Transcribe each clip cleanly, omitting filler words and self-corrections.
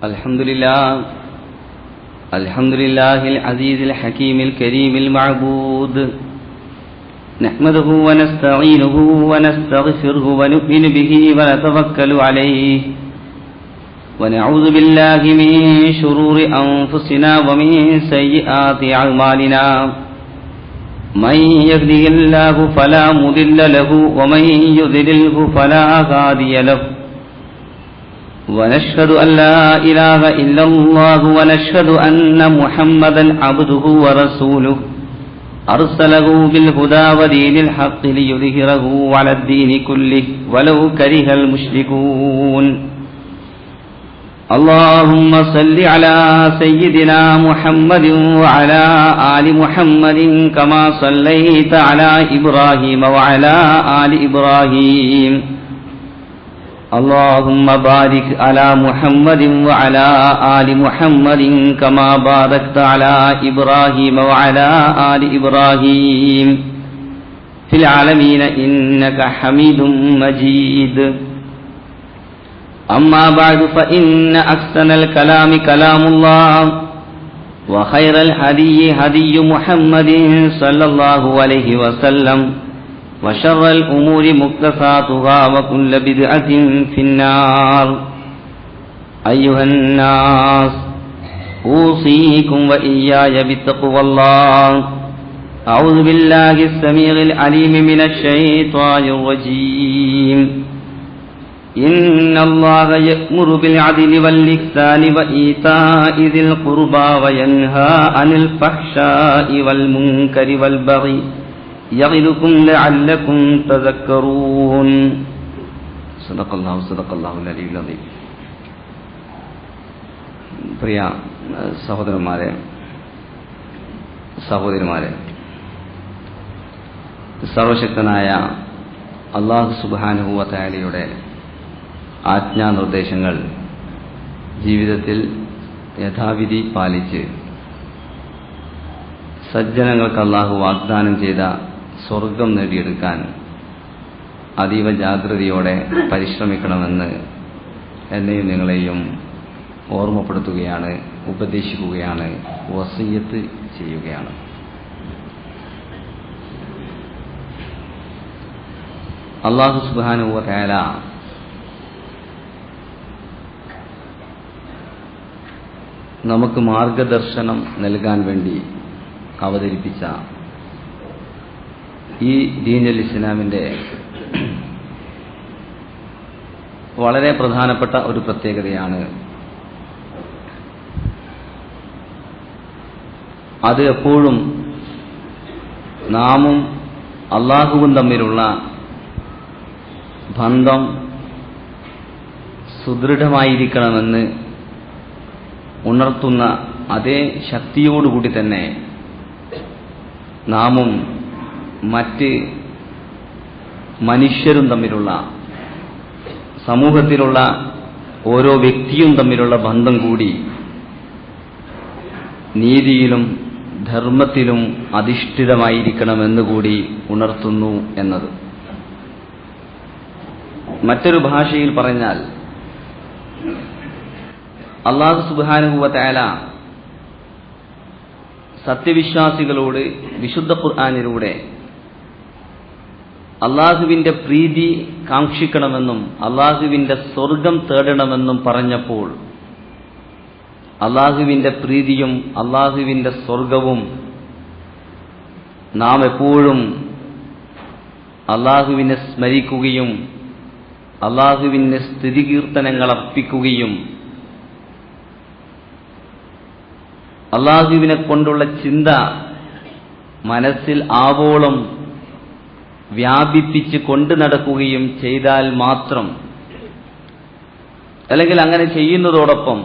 الحمد لله العزيز الحكيم الكريم المعبود نحمده ونستعينه ونستغفره ونؤمن به ونتوكل عليه ونعوذ بالله من شرور أنفسنا ومن سيئات أعمالنا من يهده الله فلا مضل له ومن يضلله فلا هادي له ونشهد أن لا إله إلا الله ونشهد أن محمدا عبده ورسوله أرسله بالهدى ودين الحق ليظهره على الدين كله ولو كره المشركون اللهم صل على سيدنا محمد وعلى آل محمد كما صليت على إبراهيم وعلى آل إبراهيم اللهم بارك على محمد وعلى آل محمد كما باركت على إبراهيم وعلى آل إبراهيم في العالمين إنك حميد مجيد أما بعد فإن أحسن الكلام كلام الله وخير الهدي هدي محمد صلى الله عليه وسلم وشر الأمور محدثاتها وكل بدعة في النار أيها الناس أوصيكم وإياي بتقوى الله أعوذ بالله السميع العليم من الشيطان الرجيم إن الله يأمر بالعدل والإحسان وإيتاء ذي القربى وينهى عن الفحشاء والمنكر والبغي يعظكم لعلكم تذكرون صدق الله العلي العظيم. പ്രിയ സഹോദരന്മാരെ, സഹോദരിമാരെ, സർവശക്തനായ അല്ലാഹു സുബ്ഹാനഹു വ തആലയുടെ ആജ്ഞാനിർദ്ദേശങ്ങൾ ജീവിതത്തിൽ യഥാവിധി പാലിച്ച് സജ്ജനങ്ങൾക്ക് അല്ലാഹു വാഗ്ദാനം ചെയ്ത സ്വർഗം നേടിയെടുക്കാൻ അതീവ ജാഗ്രതയോടെ പരിശ്രമിക്കണമെന്ന് എന്നെയും നിങ്ങളെയും ഓർമ്മപ്പെടുത്തുകയാണ്, ഉപദേശിക്കുകയാണ്, വസിയ്യത്ത് ചെയ്യുകയാണ്. അല്ലാഹു സുബ്ഹാനഹു വ തആല നമുക്ക് മാർഗദർശനം നൽകാൻ വേണ്ടി അവതരിപ്പിച്ച ഈ ദീനുൽ ഇസ്ലാമിൻ്റെ വളരെ പ്രധാനപ്പെട്ട ഒരു പ്രത്യേകതയാണ് അത് എപ്പോഴും നാമും അല്ലാഹുവും തമ്മിലുള്ള ബന്ധം സുദൃഢമായിരിക്കണമെന്ന് ഉണർത്തുന്ന അതേ ശക്തിയോടുകൂടി തന്നെ നാമും മറ്റ് മനുഷ്യരും തമ്മിലുള്ള, സമൂഹത്തിലുള്ള ഓരോ വ്യക്തിയും തമ്മിലുള്ള ബന്ധം കൂടി നീതിയിലും ധർമ്മത്തിലും അധിഷ്ഠിതമായിരിക്കണമെന്നുകൂടി ഉണർത്തുന്നു എന്നത്. മറ്റൊരു ഭാഷയിൽ പറഞ്ഞാൽ അല്ലാഹു സുബ്ഹാനഹു വ തആല സത്യവിശ്വാസികളോട് വിശുദ്ധ ഖുർആനിലൂടെ അല്ലാഹുവിന്റെ പ്രീതി കാക്ഷിക്കണമെന്നും അല്ലാഹുവിന്റെ സ്വർഗം തേടണമെന്നും പറഞ്ഞപ്പോൾ അല്ലാഹുവിന്റെ പ്രീതിയും അല്ലാഹുവിന്റെ സ്വർഗവും നാം എപ്പോഴും അല്ലാഹുവിനെ സ്മരിക്കുകയും അല്ലാഹുവിന്റെ സ്തുതികീർത്തനങ്ങൾ അർപ്പിക്കുകയും അല്ലാഹുവിനെ കൊണ്ടുള്ള ചിന്ത മനസ്സിൽ ആവോളം വ്യാപിപ്പിച്ച് കൊണ്ടു നടക്കുകയും ചെയ്താൽ മാത്രം, അല്ലെങ്കിൽ അങ്ങനെ ചെയ്യുന്നതോടൊപ്പം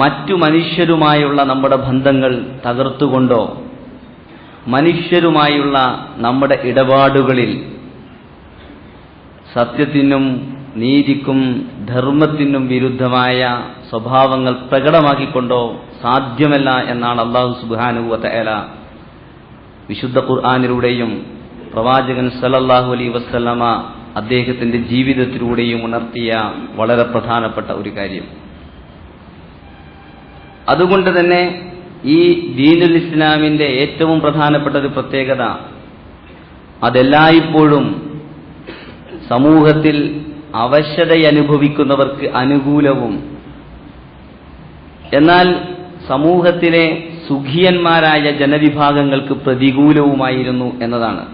മറ്റു മനുഷ്യരുമായുള്ള നമ്മുടെ ബന്ധങ്ങൾ തകർത്തുകൊണ്ടോ മനുഷ്യരുമായുള്ള നമ്മുടെ ഇടപാടുകളിൽ സത്യത്തിനും നീതിക്കും ധർമ്മത്തിനും വിരുദ്ധമായ സ്വഭാവങ്ങൾ പ്രകടമാക്കിക്കൊണ്ടോ സാധ്യമല്ല എന്നാണ് അല്ലാഹു സുബ്ഹാനഹു വ തആല വിശുദ്ധ ഖുർആനിലൂടെയും പ്രവാചകൻ സല്ലല്ലാഹു അലൈഹി വസല്ലമ അദ്ദേഹത്തിന്റെ ജീവിതത്തിലൂടെയും ഉണർത്തിയ വളരെ പ്രധാനപ്പെട്ട ഒരു കാര്യം. അതുകൊണ്ട് തന്നെ ഈ ദീനുൽ ഇസ്ലാമിന്റെ ഏറ്റവും പ്രധാനപ്പെട്ട ഒരു പ്രത്യേകത, അതെല്ലായ്പ്പോഴും സമൂഹത്തിൽ അവശതയനുഭവിക്കുന്നവർക്ക് അനുകൂലവും എന്നാൽ സമൂഹത്തിലെ സുഖിയന്മാരായ ജനവിഭാഗങ്ങൾക്ക് പ്രതികൂലവുമായിരുന്നു എന്നതാണ്.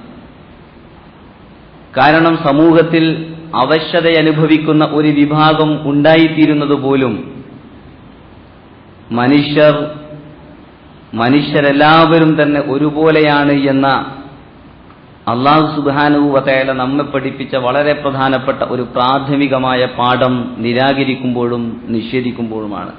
കാരണം സമൂഹത്തിൽ അവശതയനുഭവിക്കുന്ന ഒരു വിഭാഗം ഉണ്ടായിത്തീരുന്നത് പോലും മനുഷ്യരെല്ലാവരും തന്നെ ഒരുപോലെയാണ് എന്ന അല്ലാഹു സുബ്ഹാനഹു വ തആല നമ്മെ പഠിപ്പിച്ച വളരെ പ്രധാനപ്പെട്ട ഒരു പ്രാഥമികമായ പാഠം നിരാകരിക്കുമ്പോഴും നിഷേധിക്കുമ്പോഴുമാണ്.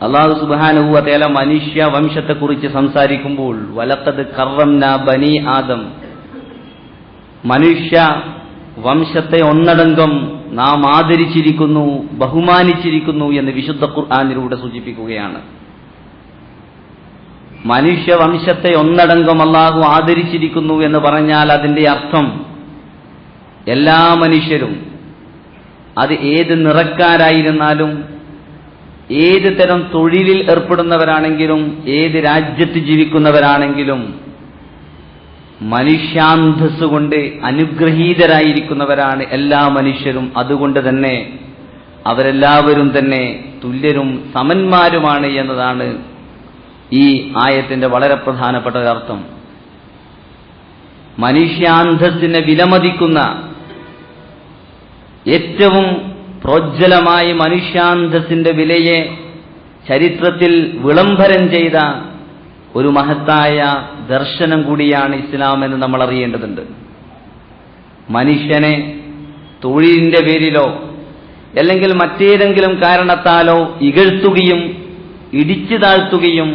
അല്ലാഹു സുബ്ഹാനഹു വ തആല മനുഷ്യ വംശത്തെക്കുറിച്ച് സംസാരിക്കുമ്പോൾ വലഖദ് കറംനാ ബനി ആദം, മനുഷ്യ വംശത്തെ ഒന്നടങ്കം നാം ആദരിച്ചിരിക്കുന്നു, ബഹുമാനിച്ചിരിക്കുന്നു എന്ന് വിശുദ്ധ ഖുർആനിലൂടെ സൂചിപ്പിക്കുകയാണ്. മനുഷ്യവംശത്തെ ഒന്നടങ്കം അല്ലാഹു ആദരിച്ചിരിക്കുന്നു എന്ന് പറഞ്ഞാൽ അതിന്റെ അർത്ഥം എല്ലാ മനുഷ്യരും, അത് ഏത് നിറക്കാരായിരുന്നാലും, ഏത് തരം തൊഴിലിൽ ഏർപ്പെടുന്നവരാണെങ്കിലും, ഏത് രാജ്യത്ത് ജീവിക്കുന്നവരാണെങ്കിലും, മനുഷ്യാന്തസ് കൊണ്ട് അനുഗ്രഹീതരായിരിക്കുന്നവരാണ് എല്ലാ മനുഷ്യരും. അതുകൊണ്ട് തന്നെ അവരെല്ലാവരും തന്നെ തുല്യരും സമന്മാരുമാണ് എന്നതാണ് ഈ ആയത്തിന്റെ വളരെ പ്രധാനപ്പെട്ട ഒരർത്ഥം. മനുഷ്യാന്തസ്സിനെ വിലമതിക്കുന്ന, ഏറ്റവും പ്രോജ്വലമായി മനുഷ്യാന്തസ്സിന്റെ വിലയെ ചരിത്രത്തിൽ വിളംബരം ചെയ്ത ഒരു മഹത്തായ ദർശനം കൂടിയാണ് ഇസ്ലാം എന്ന് നമ്മൾ അറിയേണ്ടതുണ്ട്. മനുഷ്യനെ തൊഴിലിന്റെ പേരിലോ അല്ലെങ്കിൽ മറ്റേതെങ്കിലും കാരണത്താലോ ഇകഴ്ത്തുകയും ഇടിച്ചു താഴ്ത്തുകയും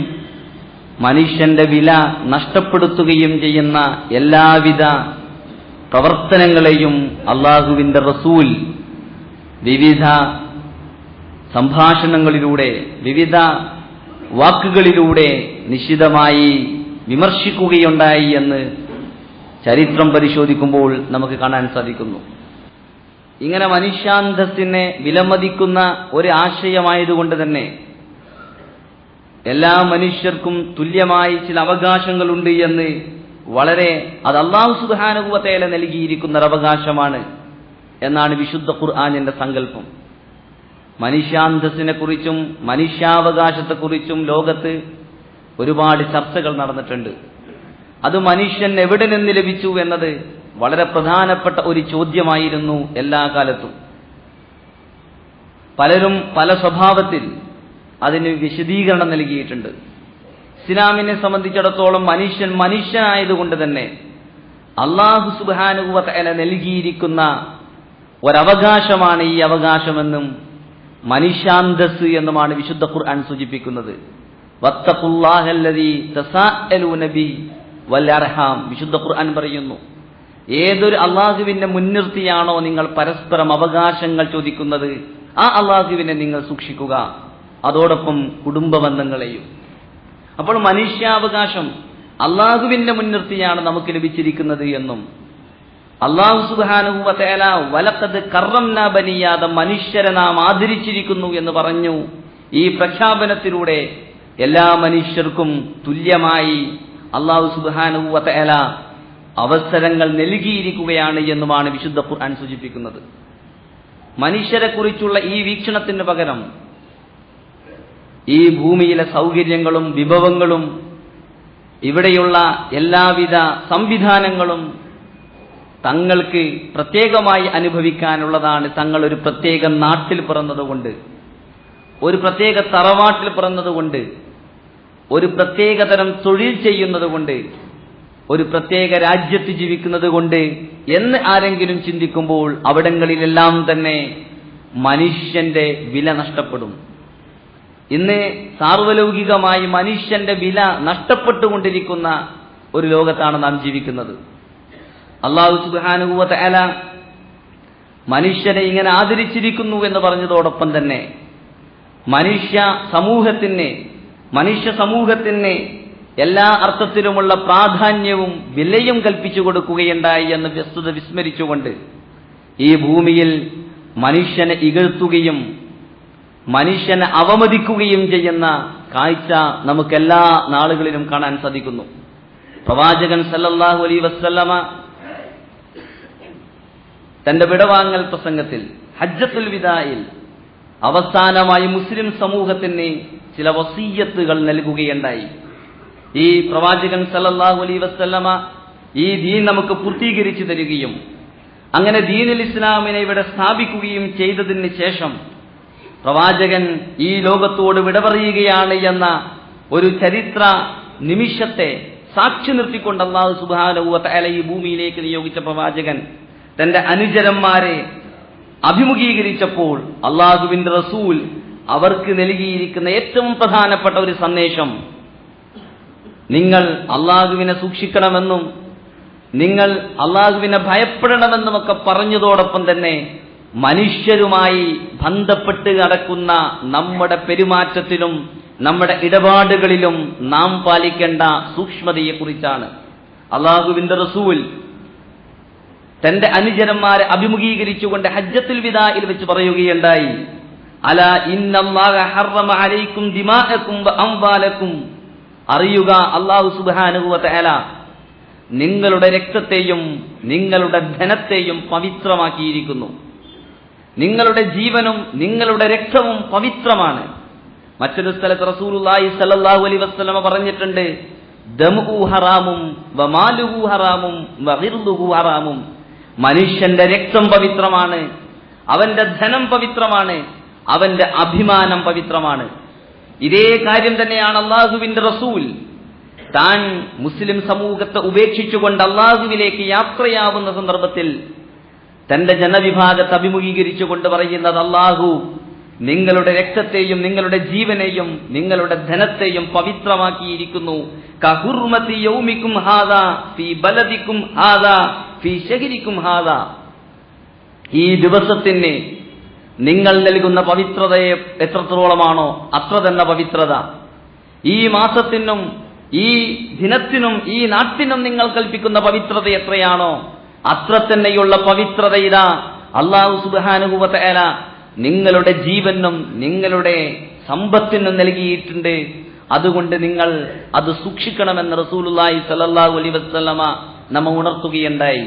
മനുഷ്യന്റെ വില നഷ്ടപ്പെടുത്തുകയും ചെയ്യുന്ന എല്ലാവിധ പ്രവർത്തനങ്ങളെയും അള്ളാഹുവിന്റെ റസൂൽ വിവിധ സംഭാഷണങ്ങളിലൂടെ, വിവിധ വാക്കുകളിലൂടെ നിശിതമായി വിമർശിക്കുകയുണ്ടായി എന്ന് ചരിത്രം പരിശോധിക്കുമ്പോൾ നമുക്ക് കാണാൻ സാധിക്കുന്നു. ഇങ്ങനെ മനുഷ്യാന്തസ്സിനെ വിലമതിക്കുന്ന ഒരു ആശയമായതുകൊണ്ട് തന്നെ എല്ലാ മനുഷ്യർക്കും തുല്യമായി ചില അവകാശങ്ങളുണ്ട് എന്ന് അത് അല്ലാഹു സുബ്ഹാനഹു വ തആല നൽകിയിരിക്കുന്ന ഒരു അവകാശമാണ് എന്നാണ് വിശുദ്ധ ഖുർആനിന്റെ സങ്കല്പം. മനുഷ്യാന്തസ്സിനെ കുറിച്ചും മനുഷ്യാവകാശത്തെക്കുറിച്ചും ലോകത്ത് ഒരുപാട് ചർച്ചകൾ നടന്നിട്ടുണ്ട്. അത് മനുഷ്യൻ എവിടെ നിന്ന് ലഭിച്ചു എന്നത് വളരെ പ്രധാനപ്പെട്ട ഒരു ചോദ്യമായിരുന്നു എല്ലാ കാലത്തും. പലരും പല സ്വഭാവത്തിൽ അതിന് വിശദീകരണം നൽകിയിട്ടുണ്ട്. ഇസ്ലാമിനെ സംബന്ധിച്ചിടത്തോളം മനുഷ്യനായതുകൊണ്ട് തന്നെ അല്ലാഹു സുബ്ഹാനഹു വ തആല നൽകിയിരിക്കുന്ന ഒരവകാശമാണ് ഈ അവകാശമെന്നും മനുഷ്യാന്തസ് എന്നുമാണ് വിശുദ്ധ ഖുർആൻ സൂചിപ്പിക്കുന്നത്. വത്തഖുല്ലാഹല്ലദീ തസാഅലൂന ബിഹി വൽ അർഹാം, വിശുദ്ധ ഖുർആൻ പറയുന്നു, ഏതൊരു അല്ലാഹുവിനെ മുൻനിർത്തിയാണോ നിങ്ങൾ പരസ്പരം അവകാശങ്ങൾ ചോദിക്കുന്നത്, ആ അല്ലാഹുവിനെ നിങ്ങൾ സൂക്ഷിക്കുക, അതോടൊപ്പം കുടുംബബന്ധങ്ങളെയും. അപ്പോൾ മനുഷ്യാവകാശം അല്ലാഹുവിനെ മുൻനിർത്തിയാണ് നമുക്ക് ലഭിച്ചിരിക്കുന്നത് എന്നും അല്ലാഹു സുബ്ഹാനഹു വ തആല വലഖദ് കറംനാ ബനി ആദം, മനുഷ്യരെ നാം ആദരിച്ചിരിക്കുന്നു എന്ന് പറഞ്ഞു. ഈ പ്രഖ്യാപനത്തിലൂടെ എല്ലാ മനുഷ്യർക്കും തുല്യമായി അല്ലാഹു സുബ്ഹാനഹു വ തആല അവസരങ്ങൾ നൽകിയിരിക്കുകയാണ് എന്നുമാണ് വിശുദ്ധ ഖുർആൻ സൂചിപ്പിക്കുന്നത്. മനുഷ്യരെ കുറിച്ചുള്ള ഈ വീക്ഷണത്തിന് പകരം ഈ ഭൂമിയിലെ സൗകര്യങ്ങളും വിഭവങ്ങളും ഇവിടെയുള്ള എല്ലാവിധ സംവിധാനങ്ങളും തങ്ങൾക്ക് പ്രത്യേകമായി അനുഭവിക്കാനുള്ളതാണ്. തങ്ങൾ ഒരു പ്രത്യേക നാട്ടിൽ പിറന്നതുകൊണ്ട്, ഒരു പ്രത്യേക തറവാട്ടിൽ പിറന്നതുകൊണ്ട്, ഒരു പ്രത്യേക തരം തൊഴിൽ ചെയ്യുന്നതുകൊണ്ട്, ഒരു പ്രത്യേക രാജ്യത്ത് ജീവിക്കുന്നത് കൊണ്ട് എന്ന് ആരെങ്കിലും ചിന്തിക്കുമ്പോൾ അവിടങ്ങളിലെല്ലാം തന്നെ മനുഷ്യന്റെ വില നഷ്ടപ്പെടും. ഇന്ന് സാർവലൗകികമായി മനുഷ്യന്റെ വില നഷ്ടപ്പെട്ടുകൊണ്ടിരിക്കുന്ന ഒരു ലോകത്താണ് നാം ജീവിക്കുന്നത്. അല്ലാഹു സുബ്ഹാനഹു വ തആല മനുഷ്യനെ ഇങ്ങനെ ആദരിച്ചിരിക്കുന്നു എന്ന് പറഞ്ഞതോടൊപ്പം തന്നെ മനുഷ്യ സമൂഹത്തിന് എല്ലാ അർത്ഥത്തിലുമുള്ള പ്രാധാന്യവും വിലയും കൽപ്പിച്ചു കൊടുക്കുകയുണ്ടായി എന്ന് വസ്തുത വിസ്മരിച്ചുകൊണ്ട് ഈ ഭൂമിയിൽ മനുഷ്യനെ ഇകഴ്ത്തുകയും മനുഷ്യനെ അവമതിക്കുകയും ചെയ്യുന്ന കാഴ്ച നമുക്കെല്ലാ നാളുകളിലും കാണാൻ സാധിക്കുന്നു. പ്രവാചകൻ സല്ലല്ലാഹു അലൈഹി വസല്ലമ തന്റെ വിടവാങ്ങൽ പ്രസംഗത്തിൽ ഹജ്ജത്തുൽ വിദായിൽ അവസാനമായി മുസ്ലിം സമൂഹത്തിന് ചില വസീയത്തുകൾ നൽകുകയുണ്ടായി. ഈ പ്രവാചകൻ സല്ലല്ലാഹു അലൈഹി വസല്ലമ ഈ ദീൻ നമുക്ക് പൂർത്തീകരിച്ചു തരികയും അങ്ങനെ ദീനുൽ ഇസ്ലാമിനെ ഇവിടെ സ്ഥാപിക്കുകയും ചെയ്തതിന് ശേഷം പ്രവാചകൻ ഈ ലോകത്തോട് വിട പറയുകയാണ് എന്ന ഒരു ചരിത്ര നിമിഷത്തെ സാക്ഷി നിർത്തിക്കൊണ്ട് അല്ലാഹു സുബ്ഹാനഹു വ തആല ഈ ഭൂമിയിലേക്ക് നിയോഗിച്ച പ്രവാചകൻ തന്റെ അനുചരന്മാരെ അഭിമുഖീകരിച്ചപ്പോൾ അല്ലാഹുവിന്റെ റസൂൽ അവർക്ക് നൽകിയിരിക്കുന്ന ഏറ്റവും പ്രധാനപ്പെട്ട ഒരു സന്ദേശം, നിങ്ങൾ അല്ലാഹുവിനെ സൂക്ഷിക്കണമെന്നും നിങ്ങൾ അല്ലാഹുവിനെ ഭയപ്പെടണമെന്നുമൊക്കെ പറഞ്ഞതോടൊപ്പം തന്നെ മനുഷ്യരുമായി ബന്ധപ്പെട്ട് നടക്കുന്ന നമ്മുടെ പെരുമാറ്റത്തിലും നമ്മുടെ ഇടപാടുകളിലും നാം പാലിക്കേണ്ട സൂക്ഷ്മതയെക്കുറിച്ചാണ്. അല്ലാഹുവിന്റെ റസൂൽ തന്റെ അനുചരന്മാരെ അഭിമുഖീകരിച്ചുകൊണ്ട് ഹജ്ജത്തുൽ വിദായിൽ വെച്ച് പറയുകയുണ്ടായി, അലാ ഇന്നല്ലാഹ ഹറമ അലൈക്കും ദിമാഅക്കും വ അംവാലക്കും, അറിയുക അല്ലാഹു സുബ്ഹാനഹു വ തആല നിങ്ങളുടെ രക്തത്തെയും നിങ്ങളുടെ ധനത്തെയും പവിത്രമാക്കിയിരിക്കുന്നു. നിങ്ങളുടെ ജീവനും നിങ്ങളുടെ രക്തവും പവിത്രമാണ്. മറ്റൊരു സ്ഥലത്ത് റസൂലുള്ളാഹി സ്വല്ലല്ലാഹു അലൈഹി വസല്ലമ പറഞ്ഞിട്ടുണ്ട്, ദമുഹു ഹറാമും വമാലുഹു ഹറാമും വഗിർദുഹു ഹറാമും. മനുഷ്യന്റെ രക്തം പവിത്രമാണ്, അവന്റെ ധനം പവിത്രമാണ്, അവന്റെ അഭിമാനം പവിത്രമാണ്. ഇതേ കാര്യം തന്നെയാണ് അല്ലാഹുവിന്റെ റസൂൽ താൻ മുസ്ലിം സമൂഹത്തെ ഉപേക്ഷിച്ചുകൊണ്ട് അല്ലാഹുവിലേക്ക് യാത്രയാവുന്ന സന്ദർഭത്തിൽ തന്റെ ജനവിഭാഗത്തെ അഭിമുഖീകരിച്ചുകൊണ്ട് പറയുന്നത്, അല്ലാഹു നിങ്ങളുടെ രക്തത്തെയും നിങ്ങളുടെ ജീവനെയും നിങ്ങളുടെ ധനത്തെയും പവിത്രമാക്കിയിരിക്കുന്നു. കഹുർമതി യൗമിക്കും ഹാദാ ഫീ ബലദിക്കും ഹാദാ ഫീ ശഹരിക്കും ഹാദാ. ഈ ദിവസത്തിന് നിങ്ങൾ നൽകുന്ന പവിത്രതയെ എത്രത്തോളമാണോ അത്ര തന്നെ പവിത്രത. ഈ മാസത്തിനും ഈ ദിനത്തിനും ഈ നാട്ടിനും നിങ്ങൾ കൽപ്പിക്കുന്ന പവിത്രത എത്രയാണോ അത്ര തന്നെയുള്ള പവിത്രത ഇതാ അല്ലാഹു സുബ്ഹാനഹു വ തആല നിങ്ങളുടെ ജീവനും നിങ്ങളുടെ സമ്പത്തിനും നൽകിയിട്ടുണ്ട്. അതുകൊണ്ട് നിങ്ങൾ അത് സൂക്ഷിക്കണമെന്ന് റസൂലുള്ളാഹി സ്വല്ലല്ലാഹു അലൈഹി വസല്ലമ നമ്മെ ഉണർത്തുകയുണ്ടായി.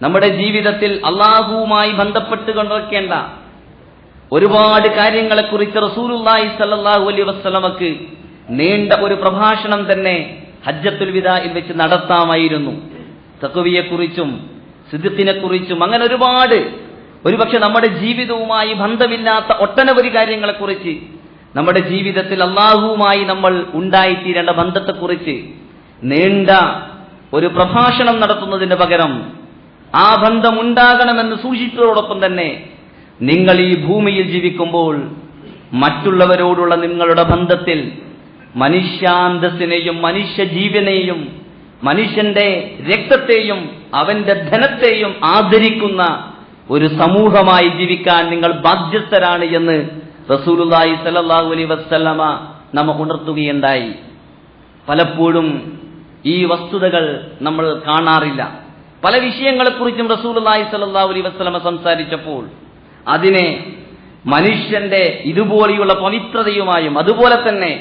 നമ്മുടെ ജീവിതത്തിൽ അല്ലാഹുവുമായി ബന്ധപ്പെട്ട് കൊണ്ടിരിക്കേണ്ട ഒരുപാട് കാര്യങ്ങളെക്കുറിച്ച് റസൂലുള്ളാഹി സ്വല്ലല്ലാഹു അലൈഹി വസല്ലമക്ക് നീണ്ട ഒരു പ്രഭാഷണം തന്നെ ഹജ്ജത്തുൽ വിദായിൽ വെച്ച് നടത്താമായിരുന്നു. തഖ്വയെക്കുറിച്ചും സിദ്ഖിനെക്കുറിച്ചും അങ്ങനെ ഒരുപക്ഷെ നമ്മുടെ ജീവിതവുമായി ബന്ധമില്ലാത്ത ഒട്ടനവധി കാര്യങ്ങളെക്കുറിച്ച്, നമ്മുടെ ജീവിതത്തിൽ അല്ലാഹുവുമായി നമ്മൾ ഉണ്ടായിത്തീരേണ്ട ബന്ധത്തെക്കുറിച്ച് നീണ്ട ഒരു പ്രഭാഷണം നടത്തുന്നതിന് പകരം ആ ബന്ധം ഉണ്ടാകണമെന്ന് സൂചിച്ചതോടൊപ്പം തന്നെ നിങ്ങൾ ഈ ഭൂമിയിൽ ജീവിക്കുമ്പോൾ മറ്റുള്ളവരോടുള്ള നിങ്ങളുടെ ബന്ധത്തിൽ മനുഷ്യാന്തസ്സിനെയും മനുഷ്യ ജീവനെയും മനുഷ്യന്റെ രക്തത്തെയും അവന്റെ ധനത്തെയും ആദരിക്കുന്ന ഒരു സമൂഹമായി ജീവിക്കാൻ നിങ്ങൾ ബാധ്യസ്ഥരാണ് എന്ന് റസൂലുള്ളാഹി സ്വല്ലല്ലാഹു അലൈഹി വസല്ലമ നമ്മെ ഉണർത്തുകയുണ്ടായി. പലപ്പോഴും ഈ വസ്തുതകൾ നമ്മൾ കാണാറില്ല. പല വിഷയങ്ങളെക്കുറിച്ചും റസൂലുള്ളാഹി സ്വല്ലല്ലാഹു അലൈഹി വസല്ലമ സംസാരിച്ചപ്പോൾ അതിനെ മനുഷ്യന്റെ ഇതുപോലെയുള്ള പവിത്രതയുമായും അതുപോലെ തന്നെ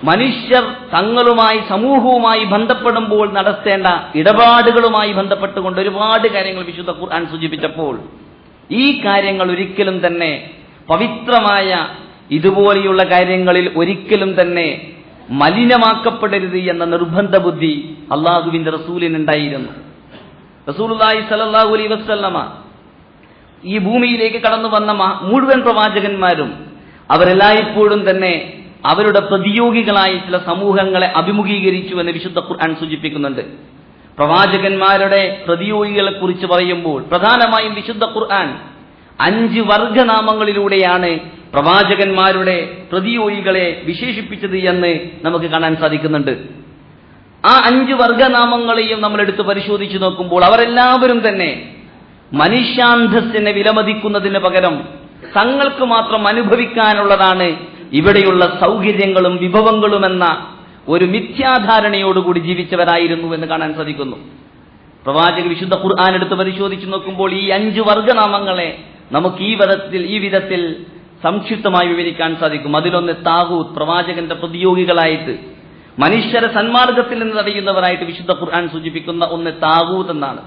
മനുഷ്യർ തങ്ങളുമായി സമൂഹവുമായി ബന്ധപ്പെടുമ്പോൾ നടത്തേണ്ട ഇടപാടുകളുമായി ബന്ധപ്പെട്ടുകൊണ്ട് ഒരുപാട് കാര്യങ്ങൾ വിശുദ്ധ ഖുർആൻ സൂചിപ്പിച്ചപ്പോൾ ഈ കാര്യങ്ങൾ ഒരിക്കലും തന്നെ പവിത്രമായ ഇതുപോലെയുള്ള കാര്യങ്ങളിൽ ഒരിക്കലും തന്നെ മലിനമാക്കപ്പെടരുത് എന്ന നിർബന്ധ ബുദ്ധി അള്ളാഹുവിന്റെ റസൂലിനുണ്ടായിരുന്നു. റസൂലുള്ളാഹി സ്വല്ലല്ലാഹു അലൈഹി വസല്ലമ ഈ ഭൂമിയിലേക്ക് കടന്നു വന്ന മുഴുവൻ പ്രവാചകന്മാരും അവരെല്ലായ്പ്പോഴും തന്നെ അവരുടെ പ്രതിയോഗികളായ ചില സമൂഹങ്ങളെ അഭിമുഖീകരിച്ചു എന്ന് വിശുദ്ധ ഖുർആൻ സൂചിപ്പിക്കുന്നുണ്ട്. പ്രവാചകന്മാരുടെ പ്രതിയോഗികളെ കുറിച്ച് പറയുമ്പോൾ പ്രധാനമായും വിശുദ്ധ ഖുർആൻ 5 വർഗനാമങ്ങളിലൂടെയാണ് പ്രവാചകന്മാരുടെ പ്രതിയോഗികളെ വിശേഷിപ്പിച്ചത് എന്ന് നമുക്ക് കാണാൻ സാധിക്കുന്നുണ്ട്. ആ 5 വർഗനാമങ്ങളെയും നമ്മൾ എടുത്ത് പരിശോധിച്ചു നോക്കുമ്പോൾ അവരെല്ലാവരും തന്നെ മനുഷ്യാന്തസ്സിനെ വിലമതിക്കുന്നതിന് പകരം തങ്ങൾക്ക് മാത്രം അനുഭവിക്കാനുള്ളതാണ് ഇവിടെയുള്ള സൗകര്യങ്ങളും വിഭവങ്ങളുമെന്ന ഒരു മിഥ്യാധാരണയോടുകൂടി ജീവിച്ചവരായിരുന്നു എന്ന് കാണാൻ സാധിക്കുന്നു. പ്രവാചക വിശുദ്ധ ഖുർആൻ എടുത്ത് പരിശോധിച്ചു നോക്കുമ്പോൾ ഈ 5 വർഗനാമങ്ങളെ നമുക്ക് ഈ വിധത്തിൽ സംക്ഷിപ്തമായി വിവരിക്കാൻ സാധിക്കും. അതിലൊന്ന് താഗൂത്ത്, പ്രവാചകന്റെ പ്രതിയോഗികളായിട്ട് മനുഷ്യരെ സന്മാർഗത്തിൽ നിന്ന് തടയുന്നവരായിട്ട് വിശുദ്ധ ഖുർആൻ സൂചിപ്പിക്കുന്ന ഒന്ന് താഗൂത്ത് എന്നാണ്.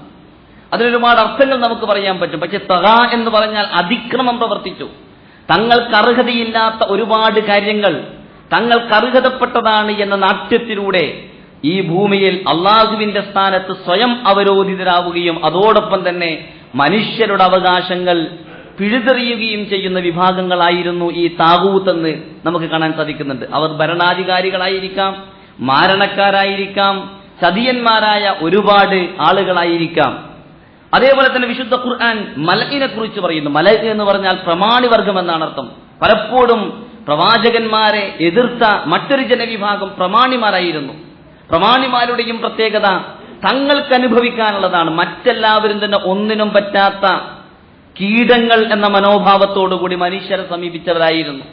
അതിനൊരുപാട് അർത്ഥങ്ങൾ നമുക്ക് പറയാൻ പറ്റും. പക്ഷെ തഗാ എന്ന് പറഞ്ഞാൽ അതിക്രമം പ്രവർത്തിച്ചു. തങ്ങൾക്ക് അർഹതയില്ലാത്ത ഒരുപാട് കാര്യങ്ങൾ തങ്ങൾക്ക് അർഹതപ്പെട്ടതാണ് എന്ന നാട്യത്തിലൂടെ ഈ ഭൂമിയിൽ അള്ളാഹുവിന്റെ സ്ഥാനത്ത് സ്വയം അവരോധിതരാവുകയും അതോടൊപ്പം തന്നെ മനുഷ്യരുടെ അവകാശങ്ങൾ പിഴുതെറിയുകയും ചെയ്യുന്ന വിഭാഗങ്ങളായിരുന്നു ഈ താഗൂത്തെന്ന് നമുക്ക് കാണാൻ സാധിക്കുന്നുണ്ട്. അവർ ഭരണാധികാരികളായിരിക്കാം, മാരണക്കാരായിരിക്കാം, ചതിയന്മാരായ ഒരുപാട് ആളുകളായിരിക്കാം. അതേപോലെ തന്നെ വിശുദ്ധ ഖുർആൻ മലഇനെ കുറിച്ച് പറയുന്നു. മലഇ എന്ന് പറഞ്ഞാൽ പ്രമാണിവർഗം എന്നാണ് അർത്ഥം. പലപ്പോഴും പ്രവാചകന്മാരെ എതിർത്ത മറ്റൊരു ജനവിഭാഗം പ്രമാണിമാരായിരുന്നു. പ്രമാണിമാരുടെയും പ്രത്യേകത തങ്ങൾക്ക് അനുഭവിക്കാനുള്ളതാണ്. മറ്റെല്ലാവരും തന്നെ ഒന്നിനും പറ്റാത്ത കീടങ്ങൾ എന്ന മനോഭാവത്തോടുകൂടി മനുഷ്യരെ സമീപിച്ചവരായിരുന്നു.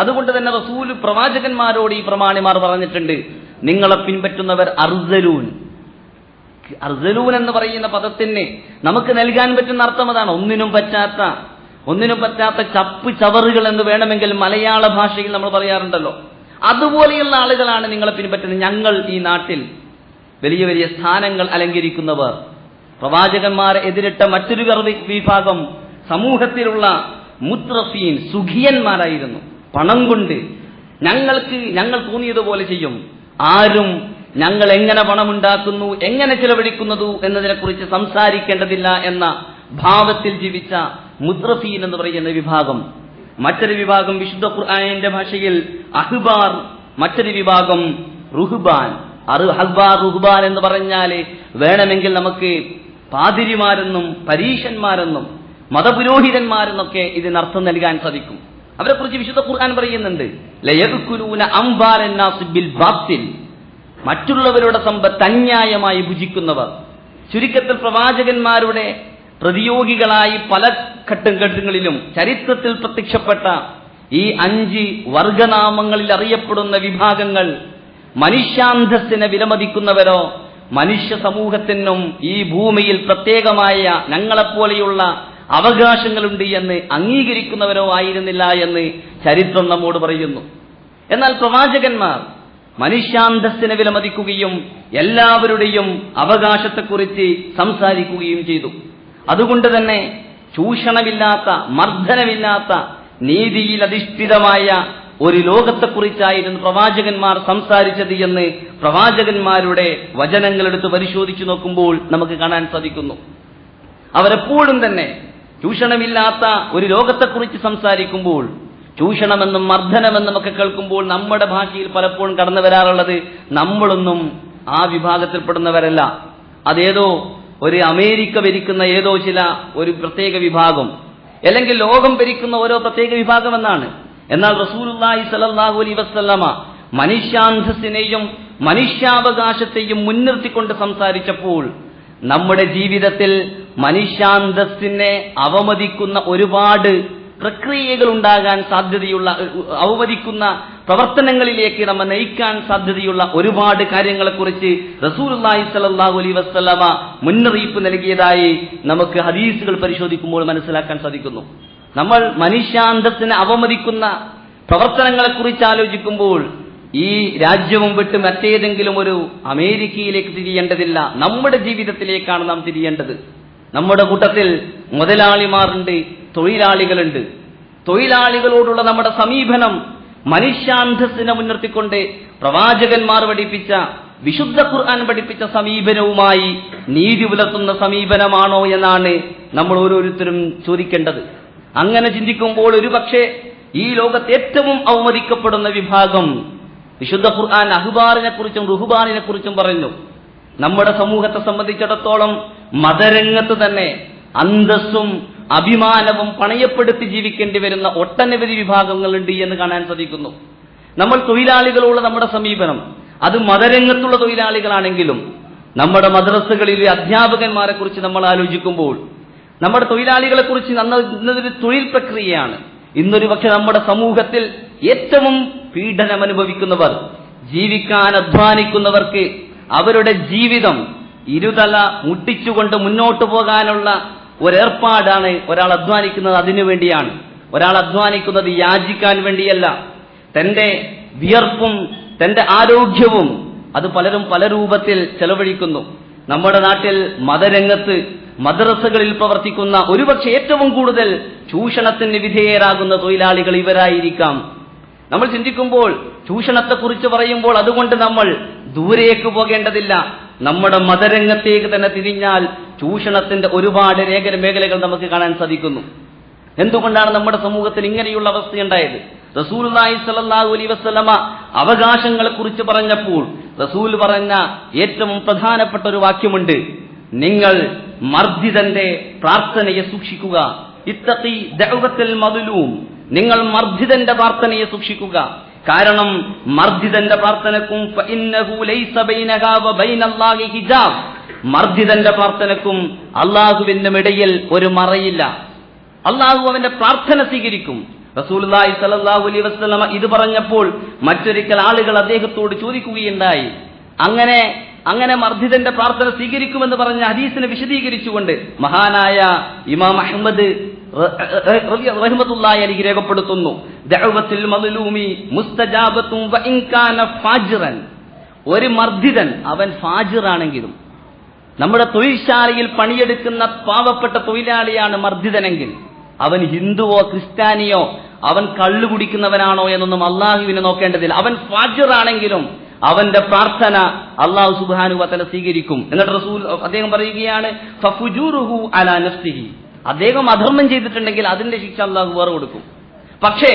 അതുകൊണ്ട് തന്നെ റസൂല് പ്രവാചകന്മാരോട് ഈ പ്രമാണിമാർ പറഞ്ഞിട്ടുണ്ട്, നിങ്ങളെ പിൻപറ്റുന്നവർ അർസലൂൻ. അർസലൂൻ എന്ന് പറയുന്ന പദത്തിന് നമുക്ക് നൽകാൻ പറ്റുന്ന അർത്ഥം അതാണ്. ഒന്നിനും പറ്റാത്ത ചപ്പ് ചവറുകൾ എന്ന് വേണമെങ്കിൽ മലയാള ഭാഷയിൽ നമ്മൾ പറയാറുണ്ടല്ലോ. അതുപോലെയുള്ള ആളുകളാണ് നിങ്ങളെ പിൻപറ്റുന്നത്. ഞങ്ങൾ ഈ നാട്ടിൽ വലിയ വലിയ സ്ഥാനങ്ങൾ അലങ്കരിക്കുന്നവർ. പ്രവാചകന്മാരെ എതിരിട്ട മറ്റൊരു വിഭാഗം സമൂഹത്തിലുള്ള മുത്രഫീൻ, സുഖിയന്മാരായിരുന്നു. പണം കൊണ്ട് ഞങ്ങൾ തോന്നിയതുപോലെ ചെയ്യും. ആരും ഞങ്ങൾ എങ്ങനെ പണമുണ്ടാക്കുന്നു, എങ്ങനെ ചിലവഴിക്കുന്നു എന്നതിനെക്കുറിച്ച് സംസാരിക്കേണ്ടതില്ല എന്ന ഭാവത്തിൽ ജീവിച്ച മുത്രഫീൻ എന്ന് പറയുന്ന വിഭാഗം. മറ്റൊരു വിഭാഗം വിശുദ്ധ ഖുർആനിന്റെ ഭാഷയിൽ അഹ്ബാർ, മറ്റൊരു വിഭാഗം റുഹ്ബാൻ. അഹ്ബാർ റുഹ്ബാൻ എന്ന് പറഞ്ഞാൽ വേണമെങ്കിൽ നമുക്ക് പാതിരിമാരെന്നും പരീശന്മാരെന്നും മതപുരോഹിതന്മാരെന്നൊക്കെ ഇതിനർത്ഥം നൽകാൻ സാധിക്കും. അവരെ കുറിച്ച് വിശുദ്ധ ഖുർആൻ പറയുന്നുണ്ട്, ലയഅ്കുലൂന അംവാലന്നാസി ബിൽ ബാത്തിൽ, മറ്റുള്ളവരുടെ സമ്പത്ത് അന്യായമായി ഭുജിക്കുന്നവർ. ചുരുക്കത്തിൽ പ്രവാചകന്മാരുടെ പ്രതിയോഗികളായി പല ഘട്ടങ്ങളിലും ചരിത്രത്തിൽ പ്രത്യക്ഷപ്പെട്ട ഈ 5 വർഗനാമങ്ങളിൽ അറിയപ്പെടുന്ന വിഭാഗങ്ങൾ മനുഷ്യാന്തസ്സിനെ വിലമതിക്കുന്നവരോ മനുഷ്യ സമൂഹത്തിനും ഈ ഭൂമിയിൽ പ്രത്യേകമായ ഞങ്ങളെപ്പോലെയുള്ള അവകാശങ്ങളുണ്ട് എന്ന് അംഗീകരിക്കുന്നവരോ ആയിരുന്നില്ല എന്ന് ചരിത്രം നമ്മോട് പറയുന്നു. എന്നാൽ പ്രവാചകന്മാർ മനുഷ്യാന്തസ്സിനെ വിലമതിക്കുകയും എല്ലാവരുടെയും അവകാശത്തെക്കുറിച്ച് സംസാരിക്കുകയും ചെയ്തു. അതുകൊണ്ട് തന്നെ ചൂഷണമില്ലാത്ത, മർദ്ദനമില്ലാത്ത, നീതിയിൽ അധിഷ്ഠിതമായ ഒരു ലോകത്തെക്കുറിച്ചായിരുന്നു പ്രവാചകന്മാർ സംസാരിച്ചത് എന്ന് പ്രവാചകന്മാരുടെ വചനങ്ങളെടുത്ത് പരിശോധിച്ചു നോക്കുമ്പോൾ നമുക്ക് കാണാൻ സാധിക്കുന്നു. അവരെപ്പോഴും തന്നെ ചൂഷണമില്ലാത്ത ഒരു ലോകത്തെക്കുറിച്ച് സംസാരിക്കുമ്പോൾ, ചൂഷണമെന്നും മർദ്ദനമെന്നും ഒക്കെ കേൾക്കുമ്പോൾ നമ്മുടെ ഭാഷയിൽ പലപ്പോഴും കടന്നു വരാറുള്ളത് നമ്മളൊന്നും ആ വിഭാഗത്തിൽപ്പെടുന്നവരല്ല, അതേതോ ഒരു അമേരിക്ക ഭരിക്കുന്ന ഏതോ ഒരു പ്രത്യേക വിഭാഗം, അല്ലെങ്കിൽ ലോകം ഭരിക്കുന്ന ഓരോ പ്രത്യേക വിഭാഗം എന്നാണ്. എന്നാൽ റസൂലുള്ളാഹി സ്വല്ലല്ലാഹു അലൈഹി വസല്ലമ മനുഷ്യാന്തസ്സിനെയും മനുഷ്യാവകാശത്തെയും മുൻനിർത്തിക്കൊണ്ട് സംസാരിച്ചപ്പോൾ നമ്മുടെ ജീവിതത്തിൽ മനുഷ്യാന്തസ്സിനെ അവമതിക്കുന്ന ഒരുപാട് പ്രക്രിയകൾ ഉണ്ടാകാൻ സാധ്യതയുള്ള, അവമതിക്കുന്ന പ്രവർത്തനങ്ങളിലേക്ക് നമ്മെ നയിക്കാൻ സാധ്യതയുള്ള ഒരുപാട് കാര്യങ്ങളെക്കുറിച്ച് റസൂലുള്ളാഹി സ്വല്ലല്ലാഹു അലൈഹി വസല്ലമ മുന്നറിയിപ്പ് നൽകിയതായി നമുക്ക് ഹദീസുകൾ പരിശോധിക്കുമ്പോൾ മനസ്സിലാക്കാൻ സാധിക്കുന്നു. നമ്മൾ മനുഷ്യാന്തസ്സിനെ അവമതിക്കുന്ന പ്രവർത്തനങ്ങളെക്കുറിച്ച് ആലോചിക്കുമ്പോൾ ഈ രാജ്യവും വിട്ട് മറ്റേതെങ്കിലും ഒരു അമേരിക്കയിലേക്ക് തിരിയേണ്ടതില്ല, നമ്മുടെ ജീവിതത്തിലേക്കാണ് നാം തിരിയേണ്ടത്. നമ്മുടെ കൂട്ടത്തിൽ മുതലാളിമാരുണ്ട്, തൊഴിലാളികളുണ്ട്. തൊഴിലാളികളോടുള്ള നമ്മുടെ സമീപനം മനുഷ്യാന്തസ്സിനെ മുൻനിർത്തിക്കൊണ്ട് പ്രവാചകന്മാർ പഠിപ്പിച്ച, വിശുദ്ധ ഖുർആൻ പഠിപ്പിച്ച സമീപനവുമായി നീതി പുലർത്തുന്ന സമീപനമാണോ എന്നാണ് നമ്മൾ ഓരോരുത്തരും ചോദിക്കേണ്ടത്. അങ്ങനെ ചിന്തിക്കുമ്പോൾ ഒരുപക്ഷെ ഈ ലോകത്ത് ഏറ്റവും അവമതിക്കപ്പെടുന്ന വിഭാഗം വിശുദ്ധ ഖുർആൻ അഹ്ബാറിനെ കുറിച്ചും റുഹ്ബാനിനെ കുറിച്ചും പറഞ്ഞു. നമ്മുടെ സമൂഹത്തെ സംബന്ധിച്ചിടത്തോളം മതരംഗത്ത് തന്നെ അന്തസ്സും അഭിമാനവും പണയപ്പെടുത്തി ജീവിക്കേണ്ടി വരുന്ന ഒട്ടനവധി വിഭാഗങ്ങളുണ്ട് എന്ന് കാണാൻ സാധിക്കുന്നു. നമ്മൾ തൊഴിലാളികളോട് നമ്മുടെ സമീപനം, അത് മതരംഗത്തുള്ള തൊഴിലാളികളാണെങ്കിലും നമ്മുടെ മദ്രസകളിലെ അധ്യാപകന്മാരെ കുറിച്ച് നമ്മൾ ആലോചിക്കുമ്പോൾ നമ്മുടെ തൊഴിലാളികളെ കുറിച്ച് ഇന്നതൊരു തൊഴിൽ പ്രക്രിയയാണ്. ഇന്നൊരു പക്ഷെ നമ്മുടെ സമൂഹത്തിൽ ഏറ്റവും പീഡനം അനുഭവിക്കുന്നവർ, ജീവിക്കാൻ അധ്വാനിക്കുന്നവർക്ക് അവരുടെ ജീവിതം ഇരുതല മുട്ടിച്ചുകൊണ്ട് മുന്നോട്ട് പോകാനുള്ള ഒരേർപ്പാടാണ് ഒരാൾ അധ്വാനിക്കുന്നത്. അതിനുവേണ്ടിയാണ് ഒരാൾ അധ്വാനിക്കുന്നത് യാചിക്കാൻ വേണ്ടിയല്ല. തന്റെ വിയർപ്പും തന്റെ ആരോഗ്യവും അത് പലരും പല രൂപത്തിൽ ചെലവഴിക്കുന്നു. നമ്മുടെ നാട്ടിൽ മതരംഗത്ത് മദ്രസകളിൽ പ്രവർത്തിക്കുന്ന ഒരുപക്ഷെ ഏറ്റവും കൂടുതൽ ചൂഷണത്തിന് വിധേയരാകുന്ന തൊഴിലാളികൾ ഇവരായിരിക്കാം. നമ്മൾ ചിന്തിക്കുമ്പോൾ ചൂഷണത്തെക്കുറിച്ച് പറയുമ്പോൾ അതുകൊണ്ട് നമ്മൾ ദൂരേക്ക് പോകേണ്ടതില്ല. നമ്മുടെ മതരംഗത്തേക്ക് തന്നെ തിരിഞ്ഞാൽ ചൂഷണത്തിന്റെ ഒരുപാട് മേഖലകൾ നമുക്ക് കാണാൻ സാധിക്കുന്നു. എന്തുകൊണ്ടാണ് നമ്മുടെ സമൂഹത്തിൽ ഇങ്ങനെയുള്ള അവസ്ഥയുണ്ടായത്? റസൂലുള്ളാഹി സ്വല്ലല്ലാഹു അലൈഹി വസല്ലമ അവകാശങ്ങളെ കുറിച്ച് പറഞ്ഞപ്പോൾ റസൂൽ പറഞ്ഞ ഏറ്റവും പ്രധാനപ്പെട്ട ഒരു വാക്യമുണ്ട്: നിങ്ങൾ മർദ്ദിതന്റെ പ്രാർത്ഥനയെ സൂക്ഷിക്കുക. ഇത്തഖി ദഅവത്തുൽ മദ്ലൂം, നിങ്ങൾ മർദ്ദിതന്റെ പ്രാർത്ഥനയെ സൂക്ഷിക്കുക. കാരണം മർദ്ദിതന്റെ പ്രാർത്ഥനക്കും ഫഇന്നഹു ലൈസ ബൈനഹാ വബൈനല്ലാഹി ഹിജാബ്, മർദ്ദിതന്റെ പ്രാർത്ഥനക്കും അല്ലാഹുവിനും ഇടയിൽ ഒരു മറയില്ല. അല്ലാഹു അവന്റെ പ്രാർത്ഥന സ്വീകരിക്കും. റസൂലുള്ളാഹി സ്വല്ലല്ലാഹു അലൈഹി വസല്ലമ ഇത് പറഞ്ഞപ്പോൾ മറ്റൊരിക്കൽ ആളുകൾ അദ്ദേഹത്തോട് ചോദിക്കുകയുണ്ടായി, അങ്ങനെ മർദ്ദിതന്റെ പ്രാർത്ഥന സ്വീകരിക്കുമെന്ന് പറഞ്ഞ ഹദീസിനെ വിശദീകരിച്ചുകൊണ്ട് മഹാനായ ഇമാം അഹ്മദ് റഹ്മത്തുള്ളാഹി അലൈഹി രേഖപ്പെടുത്തുന്നു: ദഅവത്തുൽ മദ്ലൂമി മുസ്തജാബത്തുൻ വഇൻ കാന ഫാജിറൻ. ഒരു മർദ്ദിതൻ അവൻ ഫാജിറാണെങ്കിലും, നമ്മുടെ തൊഴിൽശാലയിൽ പണിയെടുക്കുന്ന പാവപ്പെട്ട തൊഴിലാളിയാണ് മർദ്ദിതനെങ്കിൽ, അവൻ ഹിന്ദുവോ ക്രിസ്ത്യാനിയോ അവൻ കള്ളു കുടിക്കുന്നവനാണോ എന്നൊന്നും അള്ളാഹുവിനെ നോക്കേണ്ടതില്ല. അവൻ ഫാജിറാണെങ്കിലും അവന്റെ പ്രാർത്ഥന അള്ളാഹു സുബ്ഹാനഹു വ തആല സ്വീകരിക്കും. എന്നിട്ട് റസൂൽ അദ്ദേഹം പറയുകയാണ്, ഫഫുജൂറുഹു അലാ നഫ്സിഹി, അദ്ദേഹം അധർമ്മം ചെയ്തിട്ടുണ്ടെങ്കിൽ അതിന്റെ ശിക്ഷ അള്ളാഹു വേറെ കൊടുക്കും. പക്ഷേ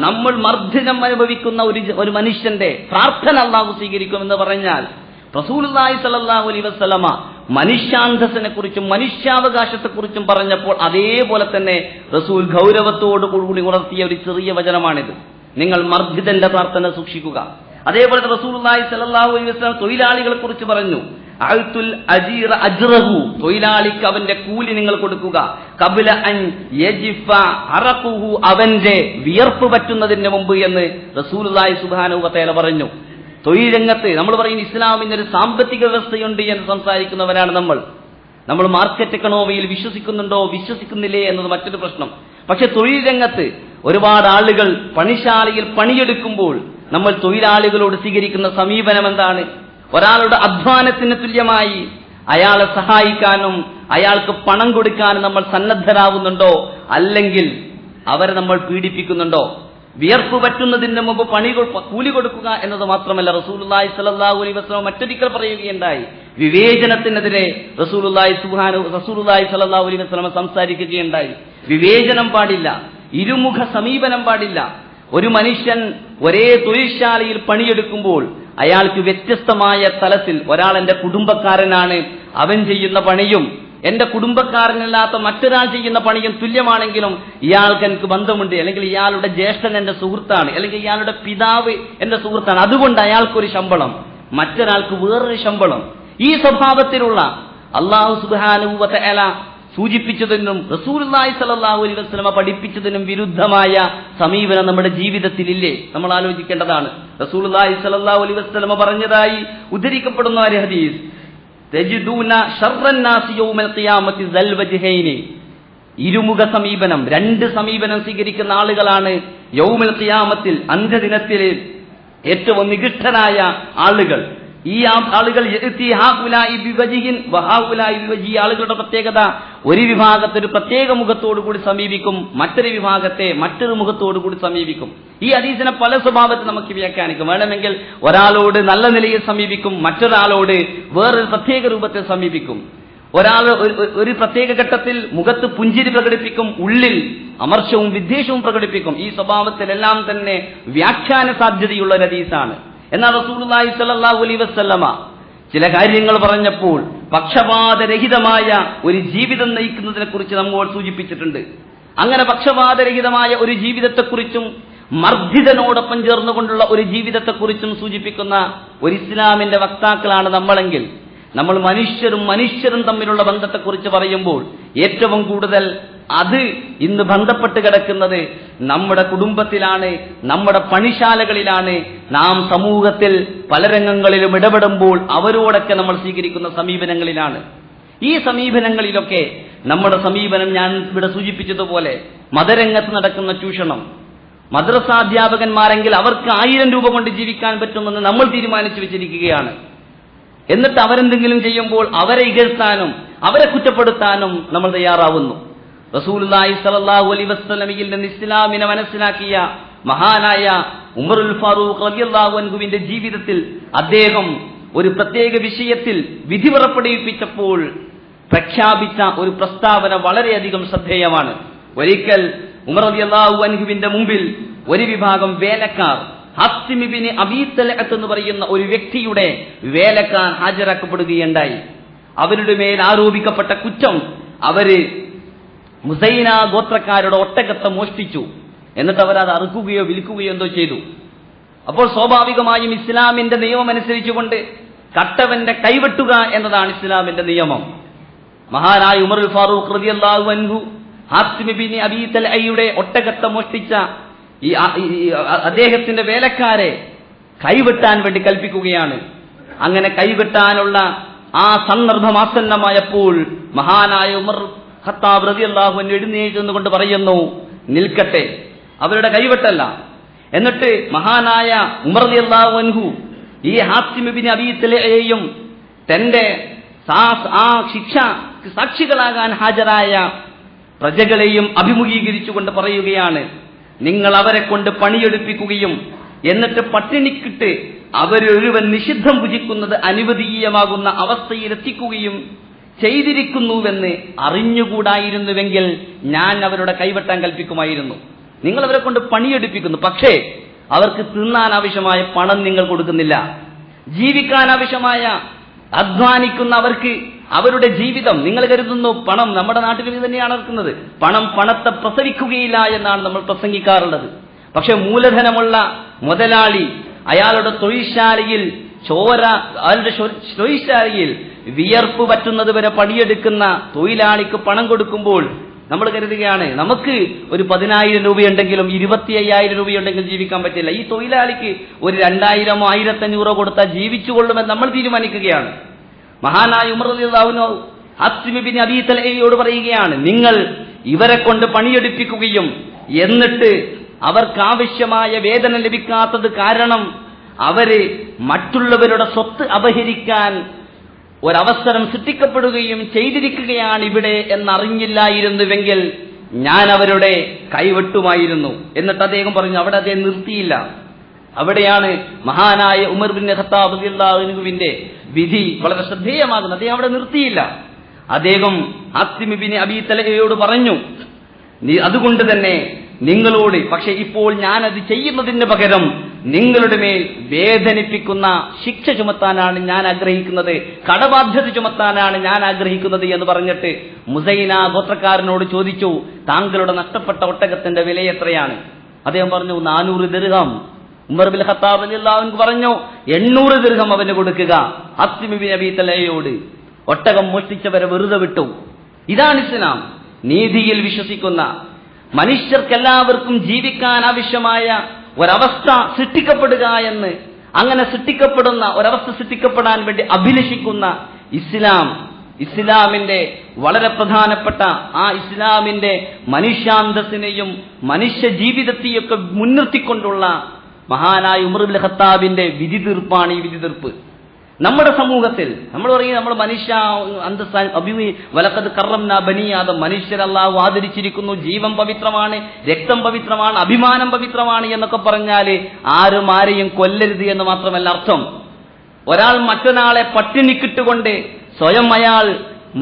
നമ്മൾ മർദ്ദനം അനുഭവിക്കുന്ന ഒരു മനുഷ്യന്റെ പ്രാർത്ഥന അള്ളാഹു സ്വീകരിക്കുമെന്ന് പറഞ്ഞാൽ റസൂലുള്ളാഹി സ്വല്ലല്ലാഹു അലൈഹി വസല്ലമ മനുഷ്യാന്തസ്സിനെ കുറിച്ചും മനുഷ്യാവകാശത്തെക്കുറിച്ചും പറഞ്ഞപ്പോൾ അതേപോലെ തന്നെ റസൂൽ ഗൗരവത്തോടു കൂടി ഉണർത്തിയ ഒരു ചെറിയ വചനമാണിത്: നിങ്ങൾ മർദ്ദിതന്റെ പ്രാർത്ഥന സൂക്ഷിക്കുക. അതേപോലെ റസൂലുള്ളാഹി സ്വല്ലല്ലാഹു അലൈഹി വസല്ലം തൊഴിലാളികളെ കുറിച്ച് പറഞ്ഞു: അഅ്തുൽ അജീറ അജ്റഹു, തൊഴിലാളിക്ക് അവന്റെ കൂലി നിങ്ങൾ കൊടുക്കുക. ഖബ്ല അൻ യജിഫ അറഖുഹു, അവന്റെ വിയർപ്പ് പറ്റുന്നതിന് മുമ്പ് എന്ന് റസൂലുള്ളാഹി സുബ്ഹാനഹു വ തആല പറഞ്ഞു. തൊഴിൽ രംഗത്ത് നമ്മൾ പറയും ഇസ്ലാമിന് ഒരു സാമ്പത്തിക വ്യവസ്ഥയുണ്ട് എന്ന് സംസാരിക്കുന്നവരാണ് നമ്മൾ മാർക്കറ്റ് എക്കണോമിയിൽ വിശ്വസിക്കുന്നുണ്ടോ വിശ്വസിക്കുന്നില്ലേ എന്നത് മറ്റൊരു പ്രശ്നം. പക്ഷെ തൊഴിൽ രംഗത്ത് ഒരുപാട് ആളുകൾ പണിശാലയിൽ പണിയെടുക്കുമ്പോൾ നമ്മൾ തൊഴിലാളികളോട് സ്വീകരിക്കുന്ന സമീപനം എന്താണ്? ഒരാളുടെ അധ്വാനത്തിന് തുല്യമായി അയാളെ സഹായിക്കാനും അയാൾക്ക് പണം കൊടുക്കാനും നമ്മൾ സന്നദ്ധരാകുന്നുണ്ടോ, അല്ലെങ്കിൽ അവരെ നമ്മൾ പീഡിപ്പിക്കുന്നുണ്ടോ? വിയർപ്പ് പറ്റുന്നതിന് മുമ്പ് കൂലി കൊടുക്കുക എന്നത് മാത്രമല്ല, റസൂലുള്ളാഹി സ്വല്ലല്ലാഹു അലൈഹി വസല്ലം മറ്റൊരിക്കൽ പറയുകയുണ്ടായി, വിവേചനത്തിനെതിരെ റസൂലുള്ളാഹി സ്വല്ലല്ലാഹു അലൈഹി വസല്ലം സംസാരിക്കുകയുണ്ടായി. വിവേചനം പാടില്ല, ഇരുമുഖ സമീപനം പാടില്ല. ഒരു മനുഷ്യൻ ഒരേ തൊഴിൽശാലയിൽ പണിയെടുക്കുമ്പോൾ അയാൾക്ക് വ്യത്യസ്തമായ തലത്തിൽ, ഒരാൾ എന്റെ കുടുംബക്കാരനാണ്, അവൻ ചെയ്യുന്ന പണിയും എന്റെ കുടുംബക്കാരനല്ലാത്ത മറ്റൊരാൾ ചെയ്യുന്ന പണിയും തുല്യമാണെങ്കിലും ഇയാൾക്ക് എനിക്ക് ബന്ധമുണ്ട്, അല്ലെങ്കിൽ ഇയാളുടെ ജ്യേഷ്ഠൻ എന്റെ സുഹൃത്താണ്, അല്ലെങ്കിൽ ഇയാളുടെ പിതാവ് എന്റെ സുഹൃത്താണ്, അതുകൊണ്ട് അയാൾക്കൊരു ശമ്പളം, മറ്റൊരാൾക്ക് വേറൊരു ശമ്പളം. ഈ സ്വഭാവത്തിലുള്ള അല്ലാഹു സുബ്ഹാനഹു വ തആല സൂചിപ്പിച്ചതിനും റസൂലുള്ളാഹി സ്വല്ലല്ലാഹു അലൈഹി വസല്ലമ പഠിപ്പിച്ചതിനും വിരുദ്ധമായ സമീപനം നമ്മുടെ ജീവിതത്തിലില്ലേ? നമ്മൾ ആലോചിക്കേണ്ടതാണ്. റസൂലുള്ളാഹി സ്വല്ലല്ലാഹു അലൈഹി വസല്ലമ പറഞ്ഞതായി ഉദ്ധരിക്കപ്പെടുന്ന ഒരു ഹദീസ്: തജിദൂന ശർറൻ നാസി യൗമൽ ഖിയാമത്തി സൽ വജ്ഹൈനി, ഇരുമുഖ സമീപനം, രണ്ട് സമീപനം സ്വീകരിക്കുന്ന ആളുകളാണ് യൗമൽ ഖിയാമത്തിൽ, അന്ത്യദിനത്തിൽ ഏറ്റവും നികൃഷ്ടരായ ആളുകൾ. ഈ ആളുകൾ ആളുകളുടെ പ്രത്യേകത, ഒരു വിഭാഗത്തെ ഒരു പ്രത്യേക മുഖത്തോടു കൂടി സമീപിക്കും, മറ്റൊരു വിഭാഗത്തെ മറ്റൊരു മുഖത്തോടു കൂടി സമീപിക്കും. ഈ ഹദീസിനെ പല സ്വഭാവത്തിൽ നമുക്ക് വ്യാഖ്യാനിക്കും. വേണമെങ്കിൽ ഒരാളോട് നല്ല നിലയിൽ സമീപിക്കും, മറ്റൊരാളോട് വേറൊരു പ്രത്യേക രൂപത്തിൽ സമീപിക്കും. ഒരാൾ ഒരു പ്രത്യേക ഘട്ടത്തിൽ മുഖത്ത് പുഞ്ചിരി പ്രകടിപ്പിക്കും, ഉള്ളിൽ അമർഷവും വിദ്വേഷവും പ്രകടിപ്പിക്കും. ഈ സ്വഭാവത്തിലെല്ലാം തന്നെ വ്യാഖ്യാന സാധ്യതയുള്ള ഒരു ഹദീസാണ്. എന്നാൽ റസൂലുള്ളാഹി സ്വല്ലല്ലാഹു അലൈഹി വസല്ലമ ചില കാര്യങ്ങൾ പറഞ്ഞപ്പോൾ പക്ഷപാതരഹിതമായ ഒരു ജീവിതം നയിക്കുന്നതിനെ കുറിച്ച് നമ്മോട് സൂചിപ്പിച്ചിട്ടുണ്ട്. അങ്ങനെ പക്ഷപാതരഹിതമായ ഒരു ജീവിതത്തെക്കുറിച്ചും മർദ്ദിതനോടൊപ്പം ചേർന്നുകൊണ്ടുള്ള ഒരു ജീവിതത്തെക്കുറിച്ചും സൂചിപ്പിക്കുന്ന ഒരു ഇസ്ലാമിന്റെ വക്താക്കളാണ് നമ്മളെങ്കിൽ, നമ്മൾ മനുഷ്യരും തമ്മിലുള്ള ബന്ധത്തെക്കുറിച്ച് പറയുമ്പോൾ ഏറ്റവും കൂടുതൽ അത് ഇന്ന് ബന്ധപ്പെട്ട് കിടക്കുന്നത് നമ്മുടെ കുടുംബത്തിലാണ്, നമ്മുടെ പണിശാലകളിലാണ്, നാം സമൂഹത്തിൽ പല രംഗങ്ങളിലും ഇടപെടുമ്പോൾ അവരോടൊക്കെ നമ്മൾ സ്വീകരിക്കുന്ന സമീപനങ്ങളിലാണ്. ഈ സമീപനങ്ങളിലൊക്കെ നമ്മുടെ സമീപനം ഞാൻ ഇവിടെ സൂചിപ്പിച്ചതുപോലെ മതരംഗത്ത് നടക്കുന്ന ചൂഷണം, മദ്രസാധ്യാപകന്മാരെങ്കിൽ അവർക്ക് 1000 രൂപ കൊണ്ട് ജീവിക്കാൻ പറ്റുമെന്ന് നമ്മൾ തീരുമാനിച്ചു വെച്ചിരിക്കുകയാണ്. എന്നിട്ട് അവരെന്തെങ്കിലും ചെയ്യുമ്പോൾ അവരെ ഇകഴ്ത്താനും അവരെ കുറ്റപ്പെടുത്താനും നമ്മൾ തയ്യാറാവുന്നു. റസൂലുള്ളാഹി സ്വല്ലല്ലാഹു അലൈഹി വസല്ലമയിൽ നിന്ന് ഇസ്ലാമിനെ മനസ്സിലാക്കിയ മഹാനായ ഉമറുൽ ഫാറൂഖ് റളിയല്ലാഹു അൻഹുവിന്റെ ജീവിതത്തിൽ അദ്ദേഹം ഒരു പ്രത്യേക വിഷയത്തിൽ വിധി പുറപ്പെടുവിപ്പിച്ചപ്പോൾ പ്രഖ്യാപിച്ച ഒരു പ്രസ്താവന വളരെയധികം ശ്രദ്ധേയമാണ്. ഒരിക്കൽ ഉമർ റളിയല്ലാഹു അൻഹുവിന്റെ മുമ്പിൽ ഒരു വിഭാഗം വേലക്കാർ, ഹസ്തിം ഇബ്നു അബീ തൽഅത്ത് എന്ന് പറയുന്ന ഒരു വ്യക്തിയുടെ വേലക്കാർ ഹാജരാക്കപ്പെടുകയുണ്ടായി. അവരുടെ മേൽ ആരോപിക്കപ്പെട്ട കുറ്റം, അവര് മുസൈന ഗോത്രക്കാരുടെ ഒട്ടകത്തെ മോഷ്ടിച്ചു. എന്നിട്ട് അവരത് അറുക്കുകയോ വിൽക്കുകയോ എന്തോ ചെയ്തു. അപ്പോൾ സ്വാഭാവികമായും ഇസ്ലാമിന്റെ നിയമം അനുസരിച്ചുകൊണ്ട് കട്ടവന്റെ കൈവെട്ടുക എന്നതാണ് ഇസ്ലാമിന്റെ നിയമം. മഹാനായ ഉമറുൽ ഫാറൂഖ് റളിയല്ലാഹു അൻഹു ഹസ്തിം ഇബ്നു അബീ തൽഅയുടെ ഒട്ടകത്തെ മോഷ്ടിച്ച അദ്ദേഹത്തിന്റെ വേലക്കാരെ കൈവെട്ടാൻ വേണ്ടി കൽപ്പിക്കുകയാണ്. അങ്ങനെ കൈവെട്ടാനുള്ള ആ സന്ദർഭം ആസന്നമായപ്പോൾ മഹാനായ ഉമർ ഖത്താബ് റളിയല്ലാഹു അൻഹു എഴുന്നേറ്റുകൊണ്ട് പറയുന്നു, നിൽക്കട്ടെ, അവരുടെ കൈവെട്ടല്ല. എന്നിട്ട് മഹാനായ ഉമർ റളിയല്ലാഹു അൻഹു ഈ ഹസ്തിം ഇബ്നു അബീ തൽഅയെയും തന്റെ ആ ശിക്ഷ സാക്ഷികളാകാൻ ഹാജരായ പ്രജകളെയും അഭിമുഖീകരിച്ചുകൊണ്ട് പറയുകയാണ്, നിങ്ങൾ അവരെ കൊണ്ട് പണിയെടുപ്പിക്കുകയും എന്നിട്ട് പട്ടിണിക്കിട്ട് അവരൊരുവൻ നിഷിദ്ധം ഭുജിക്കുന്നത് അനുവദനീയമാകുന്ന അവസ്ഥയിലെത്തിക്കുകയും ചെയ്തിരിക്കുന്നുവെന്ന് അറിഞ്ഞുകൂടായിരുന്നുവെങ്കിൽ ഞാൻ അവരുടെ കൈവെട്ടാൻ കൽപ്പിക്കുമായിരുന്നു. നിങ്ങൾ അവരെ കൊണ്ട് പണിയെടുപ്പിക്കുന്നു, പക്ഷേ അവർക്ക് തിന്നാൻ ആവശ്യമായ പണം നിങ്ങൾ കൊടുക്കുന്നില്ല. ജീവിക്കാൻ ആവശ്യമായ അധ്വാനിക്കുന്ന അവർക്ക് അവരുടെ ജീവിതം നിങ്ങൾ കരുതുന്നു പണം നമ്മുടെ നാട്ടിൽ തന്നെയാണ് നടക്കുന്നത്, പണം പണത്തെ പ്രസവിക്കുകയില്ല എന്നാണ് നമ്മൾ പ്രസംഗിക്കാറുള്ളത്. പക്ഷെ മൂലധനമുള്ള മുതലാളി അയാളുടെ തൊഴിൽശാലയിൽ അയാളുടെ തൊഴിൽശാലയിൽ വിയർപ്പ് പറ്റുന്നത് വരെ പണിയെടുക്കുന്ന തൊഴിലാളിക്ക് പണം കൊടുക്കുമ്പോൾ നമ്മൾ കരുതുകയാണ് നമുക്ക് ഒരു 10,000 രൂപയുണ്ടെങ്കിലും 25,000 രൂപയുണ്ടെങ്കിലും ജീവിക്കാൻ പറ്റില്ല, ഈ തൊഴിലാളിക്ക് ഒരു 2,000 1,500 കൊടുത്താൽ ജീവിച്ചുകൊള്ളുമെന്ന് നമ്മൾ തീരുമാനിക്കുകയാണ്. മഹാനായ ഉമർ റളിയല്ലാഹു അൻഹു ഹസ്തിം ഇബ്നു അബീ തൽഅയോട് പറയുകയാണ്, നിങ്ങൾ ഇവരെ കൊണ്ട് പണിയെടുപ്പിക്കുകയും എന്നിട്ട് അവർക്കാവശ്യമായ വേതനം ലഭിക്കാത്തത് കാരണം അവര് മറ്റുള്ളവരുടെ സ്വത്ത് അപഹരിക്കാൻ ഒരവസരം സൃഷ്ടിക്കപ്പെടുകയും ചെയ്തിരിക്കുകയാണ് ഇവിടെ എന്നറിഞ്ഞില്ലായിരുന്നുവെങ്കിൽ ഞാൻ അവരുടെ കൈവെട്ടുമായിരുന്നു. എന്നിട്ട് അദ്ദേഹം പറഞ്ഞു, അവിടെ അദ്ദേഹം നിർത്തിയില്ല. അവിടെയാണ് മഹാനായ ഉമർ ബിൻ ഖത്താബ് റളിയല്ലാഹു അൻഹുവിന്റെ വിധി വളരെ ശ്രദ്ധേയമാകുന്നത്. അദ്ദേഹം അവിടെ നിർത്തിയില്ല. അദ്ദേഹം ഹസ്തിം ഇബ്നു അബീ തൽഅയോട് പറഞ്ഞു, അതുകൊണ്ട് തന്നെ നിങ്ങളോട്, പക്ഷെ ഇപ്പോൾ ഞാനത് ചെയ്യുന്നതിന് പകരം നിങ്ങളുടെ മേൽ വേദനിപ്പിക്കുന്ന ശിക്ഷ ചുമത്താനാണ് ഞാൻ ആഗ്രഹിക്കുന്നത്, കടബാധ്യത ചുമത്താനാണ് ഞാൻ ആഗ്രഹിക്കുന്നത് എന്ന് പറഞ്ഞിട്ട് മുസൈന ഗോത്രക്കാരനോട് ചോദിച്ചു, താങ്കളുടെ നഷ്ടപ്പെട്ട ഒട്ടകത്തിന്റെ വില എത്രയാണ്? അദ്ദേഹം പറഞ്ഞു 400 ദിർഹം. ഉമർ ബിൻ ഖത്താബ് റളിയല്ലാഹു അൻഹു പറഞ്ഞു 800 ദിർഹം അവന് കൊടുക്കുക. ഹസ്തിം ഇബ്നു അബീ തൽഅയോട് ഒട്ടകം മോഷ്ടിച്ചവരെ വെറുതെ വിട്ടു. ഇതാണ് ഇസ്ലാം. നീതിയിൽ വിശ്വസിക്കുന്ന മനുഷ്യർക്കെല്ലാവർക്കും ജീവിക്കാൻ ആവശ്യമായ ഒരവസ്ഥ സൃഷ്ടിക്കപ്പെടുക എന്ന്, അങ്ങനെ സൃഷ്ടിക്കപ്പെടുന്ന ഒരവസ്ഥ സൃഷ്ടിക്കപ്പെടാൻ വേണ്ടി അഭിലഷിക്കുന്ന ഇസ്ലാമിന്റെ വളരെ പ്രധാനപ്പെട്ട ആ ഇസ്ലാമിന്റെ മനുഷ്യാന്തസ്സിനെയും മനുഷ്യ ജീവിതത്തെയൊക്കെ മുൻനിർത്തിക്കൊണ്ടുള്ള മഹാനായ ഉമർ ഇബ്നു ഖത്താബിന്റെ വിധി തീർപ്പാണ് ഈ വിധി തീർപ്പ്. നമ്മുടെ സമൂഹത്തിൽ നമ്മൾ പറയും നമ്മൾ മനുഷ്യ വലഖദ് കറംനാ ബനി ആദം, മനുഷ്യർ അല്ലാഹു ആദരിച്ചിരിക്കുന്നു, ജീവൻ പവിത്രമാണ്, രക്തം പവിത്രമാണ്, അഭിമാനം പവിത്രമാണ് എന്നൊക്കെ പറഞ്ഞാല് ആരും ആരെയും കൊല്ലരുത് എന്ന് മാത്രമല്ല അർത്ഥം. ഒരാൾ മറ്റൊരാളെ പട്ടിണിക്കിട്ടുകൊണ്ട് സ്വയം അയാൾ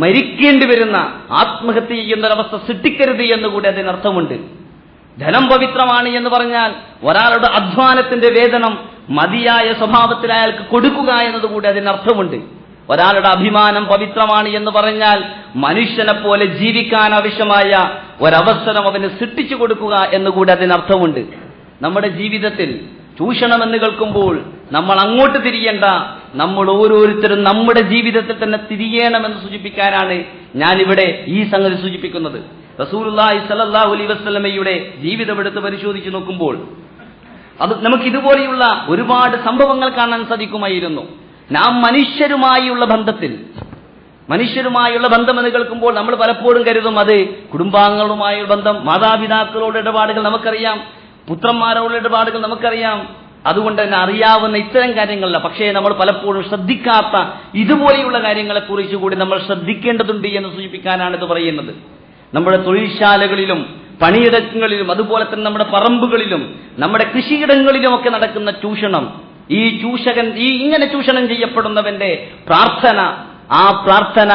മരിക്കേണ്ടി വരുന്ന ആത്മഹത്യ ചെയ്യുന്ന ഒരവസ്ഥ സൃഷ്ടിക്കരുത് എന്നുകൂടി അതിനർത്ഥമുണ്ട്. ധനം പവിത്രമാണ് എന്ന് പറഞ്ഞാൽ ഒരാളുടെ അധ്വാനത്തിന്റെ വേതനം മതിയായ സ്വഭാവത്തിൽ അയാൾക്ക് കൊടുക്കുക എന്നതുകൂടി അതിനർത്ഥമുണ്ട്. ഒരാളുടെ അഭിമാനം പവിത്രമാണ് എന്ന് പറഞ്ഞാൽ മനുഷ്യനെ പോലെ ജീവിക്കാൻ ആവശ്യമായ ഒരവസരം അവന് സൃഷ്ടിച്ചു കൊടുക്കുക എന്നുകൂടി അതിനർത്ഥമുണ്ട്. നമ്മുടെ ജീവിതത്തിൽ ചൂഷണമെന്ന് കേൾക്കുമ്പോൾ നമ്മൾ അങ്ങോട്ട് തിരിയേണ്ട, നമ്മൾ ഓരോരുത്തരും നമ്മുടെ ജീവിതത്തിൽ തന്നെ തിരിയണമെന്ന് സൂചിപ്പിക്കാനാണ് ഞാനിവിടെ ഈ സംഗതി സൂചിപ്പിക്കുന്നത്. റസൂലുള്ളാഹി സ്വല്ലല്ലാഹു അലൈഹി വസല്ലമയുടെ ജീവിതം എടുത്ത് പരിശോധിച്ച് നോക്കുമ്പോൾ അത് നമുക്ക് ഇതുപോലെയുള്ള ഒരുപാട് സംഭവങ്ങൾ കാണാൻ സാധിക്കുമായിരുന്നു. നാം മനുഷ്യരുമായുള്ള ബന്ധത്തിൽ മനുഷ്യരുമായുള്ള ബന്ധമെന്ന് കേൾക്കുമ്പോൾ നമ്മൾ പലപ്പോഴും കരുതും അത് കുടുംബാംഗങ്ങളുമായുള്ള ബന്ധം, മാതാപിതാക്കളോട് ഇടപാടുകൾ നമുക്കറിയാം, പുത്രന്മാരോടുള്ള ഇടപാടുകൾ നമുക്കറിയാം, അതുകൊണ്ട് തന്നെ അറിയാവുന്ന ഇത്തരം കാര്യങ്ങളല്ല. പക്ഷേ നമ്മൾ പലപ്പോഴും ശ്രദ്ധിക്കാത്ത ഇതുപോലെയുള്ള കാര്യങ്ങളെക്കുറിച്ച് കൂടി നമ്മൾ ശ്രദ്ധിക്കേണ്ടതുണ്ട് എന്ന് സൂചിപ്പിക്കാനാണ് ഇത് പറയുന്നത്. നമ്മുടെ തൊഴിൽശാലകളിലും പണിയിടങ്ങളിലും അതുപോലെ തന്നെ നമ്മുടെ പറമ്പുകളിലും നമ്മുടെ കൃഷിയിടങ്ങളിലുമൊക്കെ നടക്കുന്ന ചൂഷണം, ഇങ്ങനെ ചൂഷണം ചെയ്യപ്പെടുന്നവന്റെ പ്രാർത്ഥന, ആ പ്രാർത്ഥന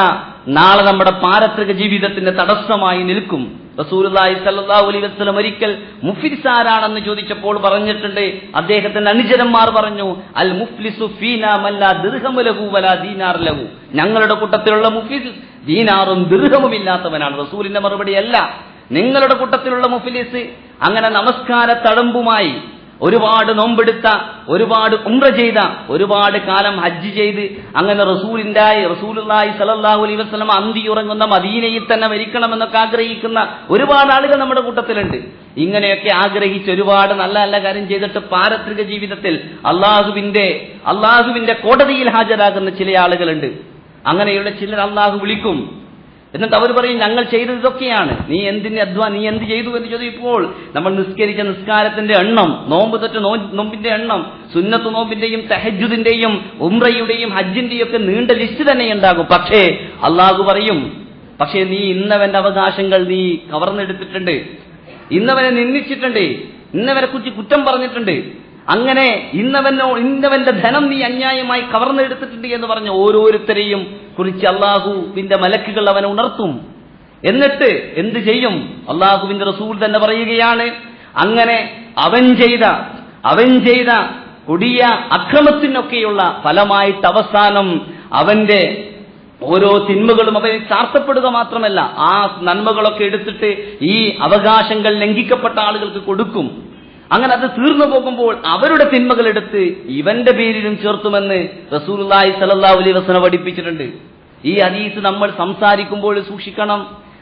നാളെ നമ്മുടെ പാരത്രിക ജീവിതത്തിന്റെ തടസ്സമായി നിൽക്കും. റസൂലുള്ളാഹി സ്വല്ലല്ലാഹു അലൈഹി വസല്ലം ഒരിക്കൽ മുഫ്ലിസ് ആരാണെന്ന് ചോദിച്ചപ്പോൾ പറഞ്ഞിട്ടുണ്ട്, അദ്ദേഹത്തിന്റെ അനുചരന്മാർ പറഞ്ഞു, അൽ മുഫ്ലിസു ഫീനാ മല്ലാ ദിർഹമു ലഹു വലാ ദീനാർ ലഹു, ഞങ്ങളുടെ കൂട്ടത്തിലുള്ള മുഫ്ലിസ് ദീനാറും ദിർഹമും ഇല്ലാത്തവനാണ്. റസൂലിന്റെ മറുപടി അല്ല, നിങ്ങളുടെ കൂട്ടത്തിലുള്ള മുഫ്ലിസ് അങ്ങനെ നമസ്കാര തഴമ്പുമായി ഒരുപാട് നോമ്പെടുത്ത, ഒരുപാട് ഉംറ ചെയ്ത, ഒരുപാട് കാലം ഹജ്ജ് ചെയ്ത് അങ്ങനെ റസൂലുള്ളാഹി സ്വല്ലല്ലാഹു അലൈഹി വസല്ലം അന്തിയുറങ്ങുന്ന മദീനയിൽ തന്നെ മരിക്കണമെന്നൊക്കെ ആഗ്രഹിക്കുന്ന ഒരുപാട് ആളുകൾ നമ്മുടെ കൂട്ടത്തിലുണ്ട്. ഇങ്ങനെയൊക്കെ ആഗ്രഹിച്ച് ഒരുപാട് നല്ല നല്ല കാര്യം ചെയ്തിട്ട് പാരത്രിക ജീവിതത്തിൽ അള്ളാഹുവിന്റെ കോടതിയിൽ ഹാജരാകുന്ന ചില ആളുകളുണ്ട്. അങ്ങനെയുള്ള ചിലർ അള്ളാഹു വിളിക്കും. എന്നിട്ട് അവർ പറയും, ഞങ്ങൾ ചെയ്തത് ഇതൊക്കെയാണ്, നീ എന്ത് ചെയ്തു എന്ന് ചോദിക്കുമ്പോൾ നമ്മൾ നിസ്കരിച്ച നിസ്കാരത്തിന്റെ എണ്ണം, നോമ്പ് തൊറ്റ നോമ്പിന്റെ എണ്ണം, സുന്നത്ത് നോമ്പിന്റെയും തഹജ്ജുദിന്റെയും ഉംറയുടെയും ഹജ്ജിന്റെയും ഒക്കെ നീണ്ട ലിസ്റ്റ് തന്നെ ഉണ്ടാകും. പക്ഷേ അള്ളാഹു പറയും, പക്ഷേ നീ ഇന്നവന്റെ അവകാശങ്ങൾ നീ കവർന്നെടുത്തിട്ടുണ്ട്, ഇന്നവനെ നിന്ദിച്ചിട്ടുണ്ട്, ഇന്നവനെ കുറിച്ച് കുറ്റം പറഞ്ഞിട്ടുണ്ട്, അങ്ങനെ ഇന്നവന്റെ ധനം നീ അന്യായമായി കവർന്നെടുത്തിട്ടുണ്ട് എന്ന് പറഞ്ഞ് ഓരോരുത്തരെയും കുറിച്ച് അള്ളാഹുവിന്റെ മലക്കുകൾ അവനെ ഉണർത്തും. എന്നിട്ട് എന്ത് ചെയ്യും? അള്ളാഹുവിന്റെ റസൂൽ തന്നെ പറയുകയാണ്, അങ്ങനെ അവൻ ചെയ്ത കൊടിയ അക്രമത്തിനൊക്കെയുള്ള ഫലമായിട്ട് അവസാനം അവന്റെ ഓരോ തിന്മകളും അവന് ചാർത്തപ്പെടുക മാത്രമല്ല, ആ നന്മകളൊക്കെ എടുത്തിട്ട് ഈ അവകാശങ്ങൾ ലംഘിക്കപ്പെട്ട ആളുകൾക്ക് കൊടുക്കും. അങ്ങനെ അത് തീർന്നു പോകുമ്പോൾ അവരുടെ തിന്മകൾ എടുത്ത് ഇവന്റെ പേരിലും ചേർത്തുമെന്ന് റസൂലുള്ളാഹി സ്വല്ലല്ലാഹു അലൈഹി വസല്ലം പഠിപ്പിച്ചിട്ടുണ്ട്. ഈ ഹദീസ് നമ്മൾ സംസാരിക്കുമ്പോൾ സൂക്ഷിക്കണം.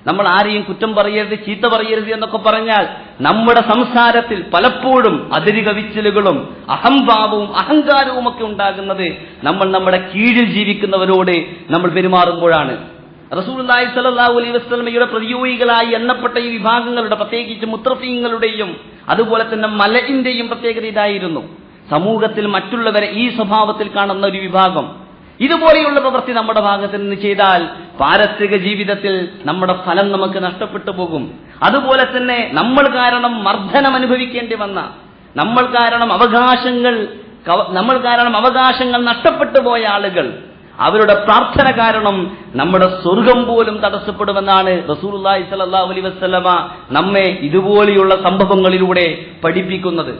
നമ്മൾ ആരെയും കുറ്റം പറയരുത്, ചീത്ത പറയരുത് എന്നൊക്കെ പറഞ്ഞാൽ നമ്മുടെ സംസാരത്തിൽ പലപ്പോഴും അതിരുകവിച്ചലുകളും അഹംഭാവവും അഹങ്കാരവും ഒക്കെ ഉണ്ടാകുന്നത് നമ്മൾ നമ്മുടെ കീഴിൽ ജീവിക്കുന്നവരോട് നമ്മൾ പെരുമാറുമ്പോഴാണ്. റസൂലുള്ളാഹി സ്വല്ലല്ലാഹു അലൈഹി വസല്ലമയുടെ പ്രതിയോഗികളായി എണ്ണപ്പെട്ട ഈ വിഭാഗങ്ങളുടെ, പ്രത്യേകിച്ച് മുത്രഫീങ്ങളുടെയും അതുപോലെ തന്നെ മലഇന്റെയും പ്രത്യേകത ഇതായിരുന്നു. സമൂഹത്തിൽ മറ്റുള്ളവരെ ഈ സ്വഭാവത്തിൽ കാണുന്ന ഒരു വിഭാഗം ഇതുപോലെയുള്ള പ്രവൃത്തി നമ്മുടെ ഭാഗത്ത് നിന്ന് ചെയ്താൽ പാരത്രിക ജീവിതത്തിൽ നമ്മുടെ ഫലം നമുക്ക് നഷ്ടപ്പെട്ടു പോകും. അതുപോലെ തന്നെ നമ്മൾ കാരണം മർദ്ദനം അനുഭവിക്കേണ്ടി വന്ന, നമ്മൾ കാരണം അവകാശങ്ങൾ നഷ്ടപ്പെട്ടു പോയ ആളുകൾ, അവരുടെ പ്രാർത്ഥന കാരണം നമ്മുടെ സ്വർഗം പോലും തടസ്സപ്പെടുമെന്നാണ് റസൂലുള്ളാഹി സ്വല്ലല്ലാഹു അലൈഹി വസല്ലമ നമ്മെ ഇതുപോലെയുള്ള സംഭവങ്ങളിലൂടെ പഠിപ്പിക്കുന്നത്.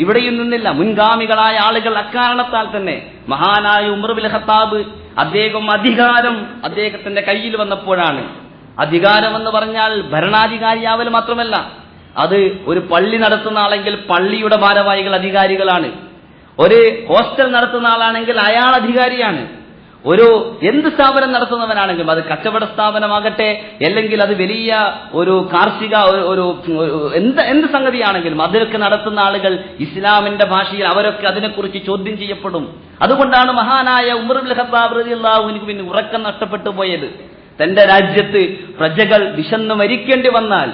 ഇവിടെയും നിന്നില്ല, മുൻഗാമികളായ ആളുകൾ അക്കാരണത്താൽ തന്നെ മഹാനായ ഉമർ ബിൻ ഖത്താബ് അധികാരം അദ്ദേഹത്തിന്റെ കയ്യിൽ വന്നപ്പോഴാണ്. അധികാരം എന്ന് പറഞ്ഞാൽ ഭരണാധികാരിയാവൽ മാത്രമല്ല, അത് ഒരു പള്ളി നടത്തുന്ന ആളെങ്കിൽ പള്ളിയുടെ ഭാരവാഹികൾ അധികാരികളാണ്, ഒരു ഹോസ്റ്റൽ നടത്തുന്ന ആളാണെങ്കിൽ അയാൾ അധികാരിയാണ്, എന്ത് സ്ഥാപനം നടത്തുന്നവനാണെങ്കിലും, അത് കച്ചവട സ്ഥാപനമാകട്ടെ അല്ലെങ്കിൽ അത് വലിയ ഒരു കാർഷിക എന്ത് സംഗതിയാണെങ്കിലും അതിലൊക്കെ നടത്തുന്ന ആളുകൾ ഇസ്ലാമിന്റെ ഭാഷയിൽ അവരൊക്കെ അതിനെക്കുറിച്ച് ചോദ്യം ചെയ്യപ്പെടും. അതുകൊണ്ടാണ് മഹാനായ ഉമർ ഇബ്നു ഖത്താബ് റളിയല്ലാഹു അൻഹു പിന്നെ ഉറക്കം നഷ്ടപ്പെട്ടു പോയത്. തന്റെ രാജ്യത്ത് പ്രജകൾ വിശന്നു മരിക്കേണ്ടി വന്നാൽ,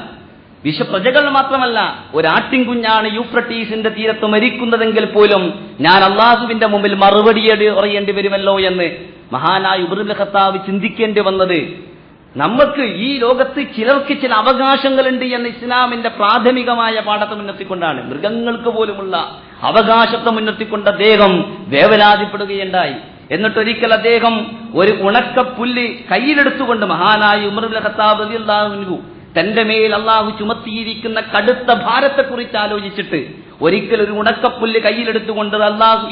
പ്രജകൾ മാത്രമല്ല, ഒരാട്ടിൻകുഞ്ഞാണ് യൂഫ്രട്ടീസിന്റെ തീരത്ത് മരിക്കുന്നതെങ്കിൽ പോലും ഞാൻ അള്ളാഹുവിന്റെ മുമ്പിൽ മറുപടി പറയേണ്ടി വരുമല്ലോ എന്ന് മഹാനായ ഉമർ ഇബ്നു ഖത്താബ് ചിന്തിക്കേണ്ടി വന്നത് നമുക്ക് ഈ ലോകത്ത് ചിലർക്ക് ചില അവകാശങ്ങളുണ്ട് എന്ന് ഇസ്ലാമിന്റെ പ്രാഥമികമായ പാഠത്തെ മുൻനിർത്തിക്കൊണ്ടാണ്. മൃഗങ്ങൾക്ക് പോലുമുള്ള അവകാശത്തെ മുൻനിർത്തിക്കൊണ്ട് അദ്ദേഹം വേവലാതിപ്പെടുകയുണ്ടായി. എന്നിട്ടൊരിക്കൽ അദ്ദേഹം ഒരു ഉണക്കപ്പുല്ല് കയ്യിലെടുത്തുകൊണ്ട് മഹാനായ ഉമർ ഇബ്നു ഖത്താബ് റളിയല്ലാഹു അൻഹു തന്റെ മേൽ അള്ളാഹു ചുമത്തിയിരിക്കുന്ന കടുത്ത ഭാരത്തെക്കുറിച്ച് ആലോചിച്ചിട്ട് ഒരിക്കൽ ഒരു ഉണക്കപ്പുല്ല് കയ്യിലെടുത്തുകൊണ്ട്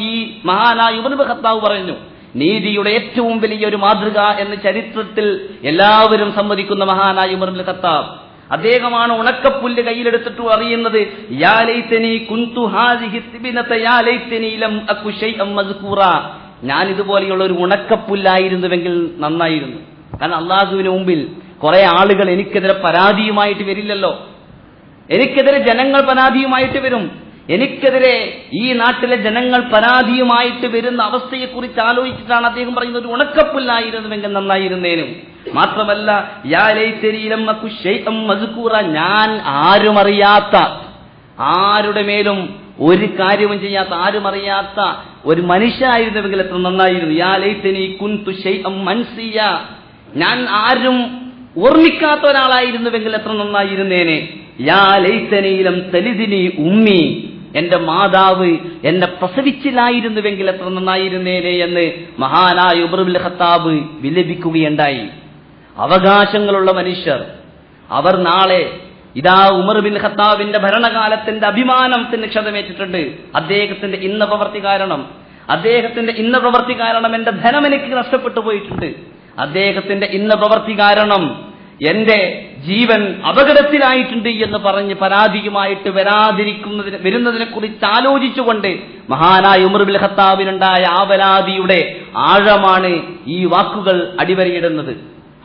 ഈ മഹാനായ ഉമർ ഇബ്നു ഖത്താബ് പറഞ്ഞു, നീതിയുടെ ഏറ്റവും വലിയൊരു മാതൃക എന്ന് ചരിത്രത്തിൽ എല്ലാവരും സമ്മതിക്കുന്ന മഹാനായ ഉമർ ഇബ്നു ഖത്താബ് അദ്ദേഹമാണ് ഉണക്കപ്പുല്ല് കയ്യിലെടുത്തിട്ട് അറിയുന്നത്, യാ ലൈതനി കുന്തു ഹാദിഹി തിബിനത യാ ലൈതനി ലം അകു ശൈഅൻ മസ്കൂറ, ഞാൻ ഇതുപോലെയുള്ള ഒരു ഉണക്കപ്പുല്ലായിരുന്നുവെങ്കിൽ നന്നായിരുന്നു. കാരണം അള്ളാഹുവിന് മുമ്പിൽ കുറെ ആളുകൾ എനിക്കെതിരെ പരാതിയുമായിട്ട് വരില്ലല്ലോ, എനിക്കെതിരെ ജനങ്ങൾ പരാതിയുമായിട്ട് വരും. എനിക്കെതിരെ ഈ നാട്ടിലെ ജനങ്ങൾ പരാതിയുമായിട്ട് വരുന്ന അവസ്ഥയെക്കുറിച്ച് ആലോചിച്ചിട്ടാണ് അദ്ദേഹം പറയുന്നത്, ഒരു ഉണക്കപ്പുല്ലായിരുന്നുവെങ്കിൽ നന്നായിരുന്നേനും. മാത്രമല്ല യാ ലൈതനി ലം അകു ശൈഅൻ മസ്കൂറ, ഞാൻ ആരുമറിയാത്ത, ആരുടെ മേലും ഒരു കാര്യവും ചെയ്യാത്ത, ആരും അറിയാത്ത ഒരു മനുഷ്യനായിരുന്നുവെങ്കിൽ എത്ര നന്നായിരുന്നു. യാ ലൈതനി കുൻതു ശൈഅൻ മൻസിയ, ഞാൻ ആരും ഓർമ്മിക്കാത്ത ഒരാളായിരുന്നുവെങ്കിൽ എത്ര നന്നായിരുന്നേനെ. യാ ലൈതനി ലം തലിദ്നി ഉമ്മി, എന്റെ മാതാവ് എന്നെ പ്രസവിച്ചില്ലായിരുന്നുവെങ്കിൽ എത്ര നന്നായിരുന്നേനെ എന്ന് മഹാനായ ഉമർ ഇബ്നുൽ ഖത്താബ് വിലപിക്കുകയുണ്ടായി. അവകാശങ്ങളുള്ള മനുഷ്യർ അവർ നാളെ ഇതാ ഉമർ ബിൻ ഖത്താബിന്റെ ഭരണകാലത്തിന്റെ അഭിമാനത്തിന് ക്ഷതമേറ്റിട്ടുണ്ട്. അദ്ദേഹത്തിന്റെ ഇന്ന പ്രവൃത്തി കാരണം എന്റെ ധനം എനിക്ക് നഷ്ടപ്പെട്ടു പോയിട്ടുണ്ട്, അദ്ദേഹത്തിന്റെ ഇന്ന പ്രവൃത്തി കാരണം എന്റെ ജീവൻ അപകടത്തിലായിട്ടുണ്ട് എന്ന് പറഞ്ഞ് പരാതിയുമായിട്ട് വരുന്നതിനെ കുറിച്ച് ആലോചിച്ചുകൊണ്ട് മഹാനായ ഉമർ ബിൻ ഖത്താബിനുണ്ടായ ആവലാതിയുടെ ആഴമാണ് ഈ വാക്കുകൾ അടിവരയിടുന്നത്.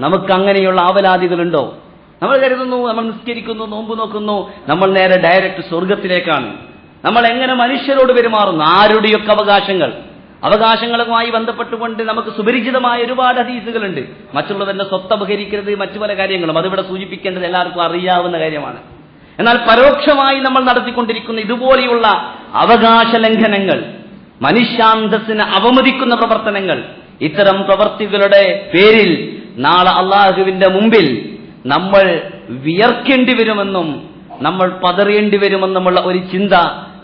നമുക്ക് അങ്ങനെയുള്ള ആവലാതികളുണ്ടോ? നമ്മൾ കരുതുന്നു നമ്മൾ നിസ്കരിക്കുന്നു, നോമ്പ് നോക്കുന്നു, നമ്മൾ നേരെ ഡയറക്റ്റ് സ്വർഗത്തിലേക്കാണ്. നമ്മൾ എങ്ങനെ മനുഷ്യരോട് പെരുമാറുന്നു, ആരുടെയൊക്കെ അവകാശങ്ങളുമായി ബന്ധപ്പെട്ടുകൊണ്ട് നമുക്ക് സുപരിചിതമായ ഒരുപാട് ഹദീസുകളുണ്ട്. മറ്റുള്ളവരുടെ സ്വത്ത് അപഹരിക്കരുത്, മറ്റു പല കാര്യങ്ങളും അതിവിടെ സൂചിപ്പിക്കേണ്ടത് എല്ലാവർക്കും അറിയാവുന്ന കാര്യമാണ്. എന്നാൽ പരോക്ഷമായി നമ്മൾ നടത്തിക്കൊണ്ടിരിക്കുന്ന ഇതുപോലെയുള്ള അവകാശ ലംഘനങ്ങൾ, മനുഷ്യാന്തസ്സിനെ അവമതിക്കുന്ന പ്രവർത്തനങ്ങൾ, ഇത്തരം പ്രവർത്തികളുടെ പേരിൽ നാളെ അള്ളാഹുവിന്റെ മുമ്പിൽ നമ്മൾ വിയർക്കേണ്ടി വരുമെന്നും നമ്മൾ പതറേണ്ടി വരുമെന്നുമുള്ള ഒരു ചിന്ത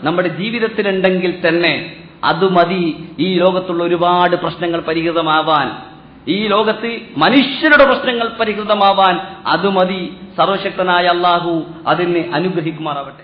നമ്മുടെ ജീവിതത്തിലുണ്ടെങ്കിൽ തന്നെ അത് മതി ഈ ലോകത്തുള്ള ഒരുപാട് പ്രശ്നങ്ങൾ പരിഹൃതമാവാൻ. ഈ ലോകത്ത് മനുഷ്യരുടെ പ്രശ്നങ്ങൾ പരിഹൃതമാവാൻ അത് മതി. സർവശക്തനായ അല്ലാഹു അതിനെ അനുഗ്രഹിക്കുമാറാവട്ടെ.